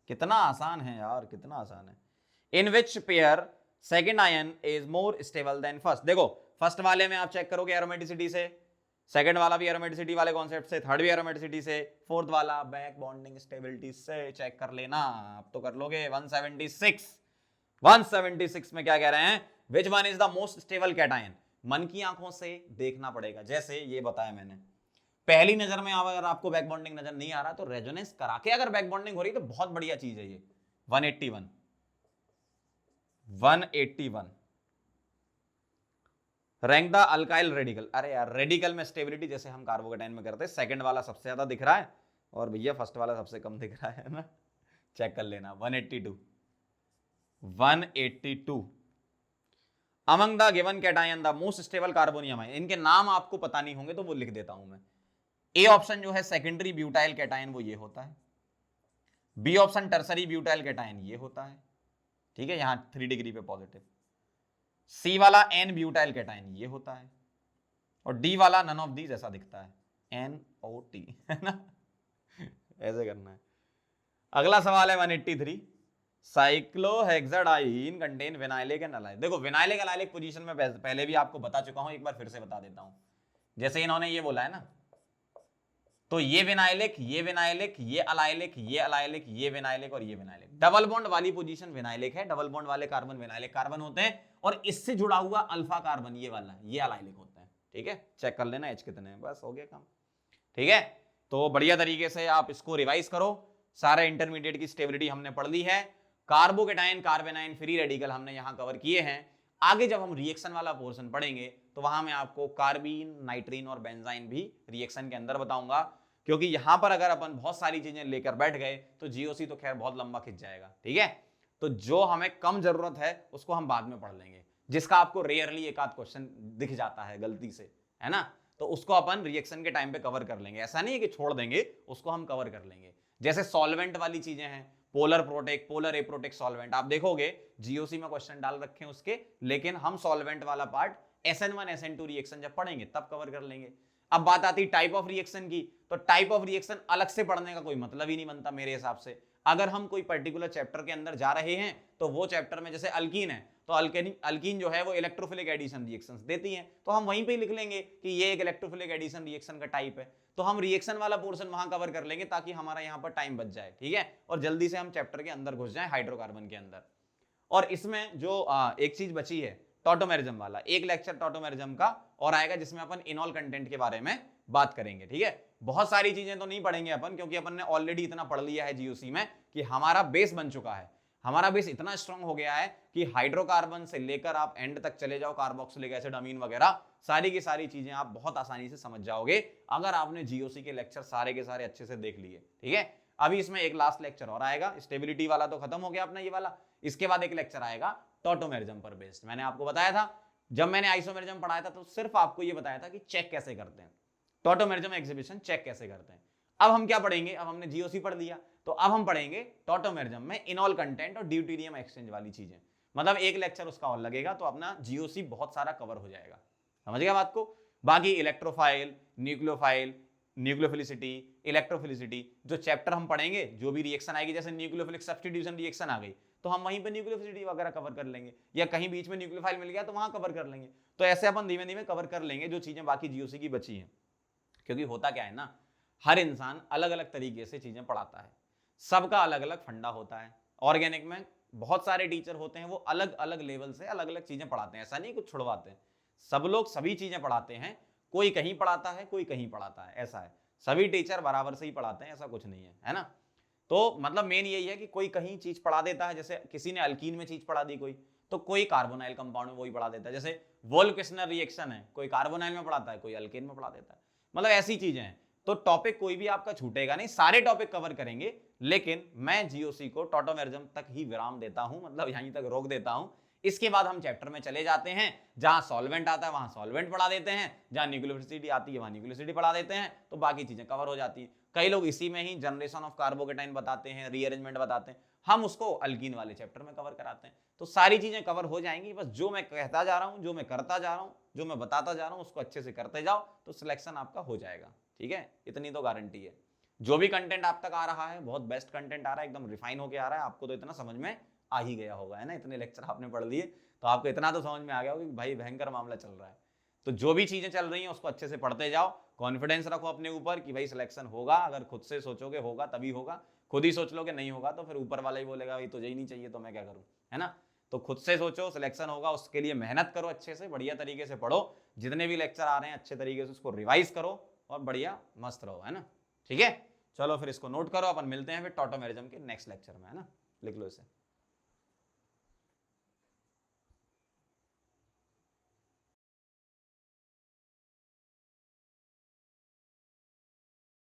कितना आसान है यार, कितना आसान है। In which pair second ion is more stable than first. देखो फर्स्ट वाले में आप चेक करोगे एरोमेटिसिटी से, सेकंड वाला भी एरोमेटिसिटी वाले कॉन्सेप्ट से, थर्ड भी एरोमेटिसिटी से, फोर्थ वाला बैक बॉन्डिंग स्टेबिलिटी से। चेक कर लेना, आप तो कर लोगे। 176 में क्या कह रहे हैं? Which one is the most stable cation. मन की आंखों से देखना पड़ेगा, जैसे ये बताया मैंने, पहली नजर में अगर आपको बैक बॉन्डिंग नजर नहीं आ रहा तो रेजोनेंस करा के अगर बैक बॉन्डिंग हो रही तो बहुत बढ़िया चीज है ये। 181 रैंक द अल्काइल रेडिकल। अरे यार रेडिकल में स्टेबिलिटी जैसे हम कार्बोकेटाइन में करते हैं, सेकंड वाला सबसे ज्यादा दिख रहा है और भैया फर्स्ट वाला सबसे कम दिख रहा है ना, चेक कर लेना। 182 among the given cation the most stable carbonium है। इनके नाम आपको पता नहीं होंगे तो वो लिख देता हूं मैं। ए ऑप्शन जो है सेकेंडरी ब्यूटाइल कैटायन, वो ये होता है। B option tertiary butyl cation, ये होता है। ठीक है, यहां 3 डिग्री पे पॉजिटिव। सी वाला एन ब्यूटाइल कैटायन ये होता है, और डी वाला नन ऑफ दीज ऐसा दिखता है, NOT, है ना, ऐसे करना है। अगला सवाल है 183, cyclohexadiene contain vinylic and allylic. देखो विनाइलिक अलाइलिक पोजीशन में पहले भी आपको बता चुका हूं, एक बार फिर से बता देता हूं। जैसे इन्होंने ये बोला है ना, तो ये विनाइलिक, ये विनाइलिक, ये अलाइलिक, ये अलाइलिक, ये विनाइलिक और ये विनाइलिक। डबल बॉन्ड वाली पोजीशन विनाइलिक है, डबल बॉन्ड वाले कार्बन विनाइलिक कार्बन होते हैं, और इससे जुड़ा हुआ अल्फा कार्बन ये वाला ये अलाइलिक होता है। ठीक है, चेक कर लेना एच कितने हैं, बस हो गया काम। ठीक है, तो बढ़िया तरीके से आप इसको रिवाइज करो। सारा इंटरमीडिएट की स्टेबिलिटी हमने पढ़ ली है। कार्बोकेटाइन कार्बेनाइन फ्री रेडिकल हमने यहां कवर किए हैं। आगे जब हम रिएक्शन वाला पोर्शन पढ़ेंगे तो वहां मैं आपको कार्बीन, नाइट्रीन और बेंजाइन भी रिएक्शन के अंदर बताऊंगा, क्योंकि यहां पर अगर अपन बहुत सारी चीजें लेकर बैठ गए तो जीओसी तो खैर बहुत लंबा खिंच जाएगा। ठीक है, तो जो हमें कम जरूरत है उसको हम बाद में पढ़ लेंगे, जिसका आपको रेयरली एक आध क्वेश्चन दिख जाता है गलती से, है ना, तो उसको अपन रिएक्शन के टाइम पे कवर कर लेंगे। ऐसा नहीं है कि छोड़ देंगे, उसको हम कवर कर लेंगे। जैसे सॉल्वेंट वाली चीजें हैं, पोलर प्रोटेक, पोलर एप्रोटेक सॉल्वेंट, आप देखोगे जीओसी में क्वेश्चन डाल रखे हैं उसके, लेकिन हम सॉल्वेंट वाला पार्ट SN1 SN2 रिएक्शन जब पढ़ेंगे तब कवर कर लेंगे। अब बात आती टाइप ऑफ रिएक्शन की, तो टाइप ऑफ रिएक्शन अलग से पढ़ने का कोई मतलब ही नहीं बनता मेरे हिसाब से। अगर हम कोई पर्टिकुलर चैप्टर के अंदर जा रहे हैं तो वो चैप्टर में जैसे अल्कीन है, तो अल्कीन जो है वो इलेक्ट्रोफिलिक एडिशन रिएक्शंस देती हैं, तो हम वहीं पे लिख लेंगे कि ये एक इलेक्ट्रोफिलिक एडिशन रिएक्शन का टाइप है, तो हम रिएक्शन वाला पोर्शन वहां कवर कर लेंगे ताकि हमारा यहाँ पर टाइम बच जाए। ठीक है, और जल्दी से हम चैप्टर के अंदर घुस जाए हाइड्रोकार्बन के अंदर। और इसमें जो एक चीज बची है टॉटोमेरिज्म वाला, एक लेक्चर टॉटोमेरिज्म का और आएगा जिसमें अपन इनॉल कंटेंट के बारे में बात करेंगे। ठीक है, बहुत सारी चीजें तो नहीं पढ़ेंगे अपन, क्योंकि अपन ने ऑलरेडी इतना पढ़ लिया है जीओसी में कि हमारा बेस बन चुका है। हमारा बेस इतना स्ट्रांग हो गया है कि हाइड्रोकार्बन से लेकर आप एंड तक चले जाओ, कार्बोक्सिलिक एसिड, अमीन वगैरह, सारी की सारी चीजें आप बहुत आसानी से समझ जाओगे अगर आपने जीओसी के लेक्चर सारे के सारे अच्छे से देख लिए। ठीक है, अभी इसमें एक लास्ट लेक्चर और आएगा, स्टेबिलिटी वाला तो खत्म हो गया अपना ये वाला। इसके बाद एक लेक्चर आएगा टॉटोमेरिज्म पर बेस्ड। मैंने आपको बताया था, जब मैंने आइसोमेरिज्म पढ़ाया था तो सिर्फ आपको ये बताया था कि चेक कैसे करते हैं, टॉटोमेरिज्म एग्जीबिशन चेक कैसे करते हैं। अब हम क्या पढ़ेंगे, अब हमने जीओसी पढ़ लिया, तो अब हम पढ़ेंगे टॉटोमेरिज्म में इनॉल कंटेंट और ड्यूटेरियम एक्सचेंज वाली चीजें। मतलब एक लेक्चर उसका और लगेगा, तो अपना जीओसी बहुत सारा कवर हो जाएगा। समझ गया बात को। बाकी इलेक्ट्रोफाइल, न्यूक्लियोफाइल, न्यूक्लियोफिलिसिटी, इलेक्ट्रोफिलिसिटी, जो चैप्टर हम पढ़ेंगे, जो भी रिएक्शन आएगी, जैसे न्यूक्लियोफिलिक सब्स्टिट्यूशन रिएक्शन आ गई तो हम वहीं पे न्यूक्लियोफिलिसिटी वगैरह कवर कर लेंगे, या कहीं बीच में न्यूक्लियोफाइल मिल गया तो वहां कवर कर लेंगे। तो ऐसे अपन धीमे धीमे कवर कर लेंगे जो चीजें बाकी जीओसी की बची हैं। क्योंकि होता क्या है ना, हर इंसान अलग अलग तरीके से चीजें पढ़ाता है, सबका अलग अलग फंडा होता है। ऑर्गेनिक में बहुत सारे टीचर होते हैं, वो अलग अलग लेवल से अलग अलग चीजें पढ़ाते हैं, ऐसा नहीं कुछ छुड़वाते हैं, सब लोग सभी चीजें पढ़ाते हैं। कोई कहीं पढ़ाता है, कोई कहीं पढ़ाता है, ऐसा है। सभी टीचर बराबर से ही पढ़ाते हैं, ऐसा कुछ नहीं है, है ना। तो मतलब मेन यही है कि कोई कहीं चीज पढ़ा देता है, जैसे किसी ने अल्कीन में चीज पढ़ा दी कोई, तो कोई कार्बोनाइल कंपाउंड में वही पढ़ा देता है। जैसे वोल्केशनल रिएक्शन है, कोई कार्बोनाइल में पढ़ाता है, कोई अल्केन में पढ़ा देता है। मतलब ऐसी चीजें हैं। तो टॉपिक कोई भी आपका छूटेगा नहीं, सारे टॉपिक कवर करेंगे, लेकिन मैं जीओसी को टॉटोमेरिज्म तक ही विराम देता हूं, मतलब यहीं तक रोक देता हूं। इसके बाद हम चैप्टर में चले जाते हैं, जहां सॉल्वेंट आता है वहां सॉल्वेंट पढ़ा देते हैं, जहां न्यूक्लियोसिटी आती है वहां न्यूक्लियोसिटी पढ़ा देते हैं, तो बाकी चीजें कवर हो जाती है। कई लोग इसी में ही जनरेशन ऑफ कार्बोकेटाइन बताते हैं, रीअरेंजमेंट बताते हैं, हम उसको अल्कीन वाले चैप्टर में कवर कराते हैं। तो सारी चीजें कवर हो जाएंगी, बस जो मैं कहता जा रहा हूं, जो मैं करता जा रहा हूं, जो मैं बताता जा रहा हूं, उसको अच्छे से करते जाओ तो सिलेक्शन आपका हो जाएगा। ठीक है, इतनी तो गारंटी है। जो भी कंटेंट आप तक आ रहा है बहुत बेस्ट कंटेंट आ रहा है, एकदम रिफाइन होके आ रहा है। आपको तो इतना समझ में आ ही गया होगा, है ना, इतने लेक्चर आपने पढ़ लिए तो आपको इतना तो समझ में आ गया होगा कि भाई भयंकर मामला चल रहा है। तो जो भी चीजें चल रही हैं उसको अच्छे से पढ़ते जाओ, कॉन्फिडेंस रखो अपने ऊपर कि भाई सिलेक्शन होगा। अगर खुद से सोचोगे होगा तभी होगा, खुद ही सोच लोगे नहीं होगा तो फिर ऊपर वाला ही बोलेगा भाई तुझे ही नहीं चाहिए तो मैं क्या करूं, है ना। तो खुद से सोचो, सिलेक्शन होगा, उसके लिए मेहनत करो, अच्छे से बढ़िया तरीके से पढ़ो, जितने भी लेक्चर आ रहे हैं अच्छे तरीके से उसको रिवाइज करो और बढ़िया मस्त रहो, है ना। ठीक है, चलो फिर इसको नोट करो, अपन मिलते हैं फिर टॉटोमेरिज्म के नेक्स्ट लेक्चर में, है ना। लिख लो इसे।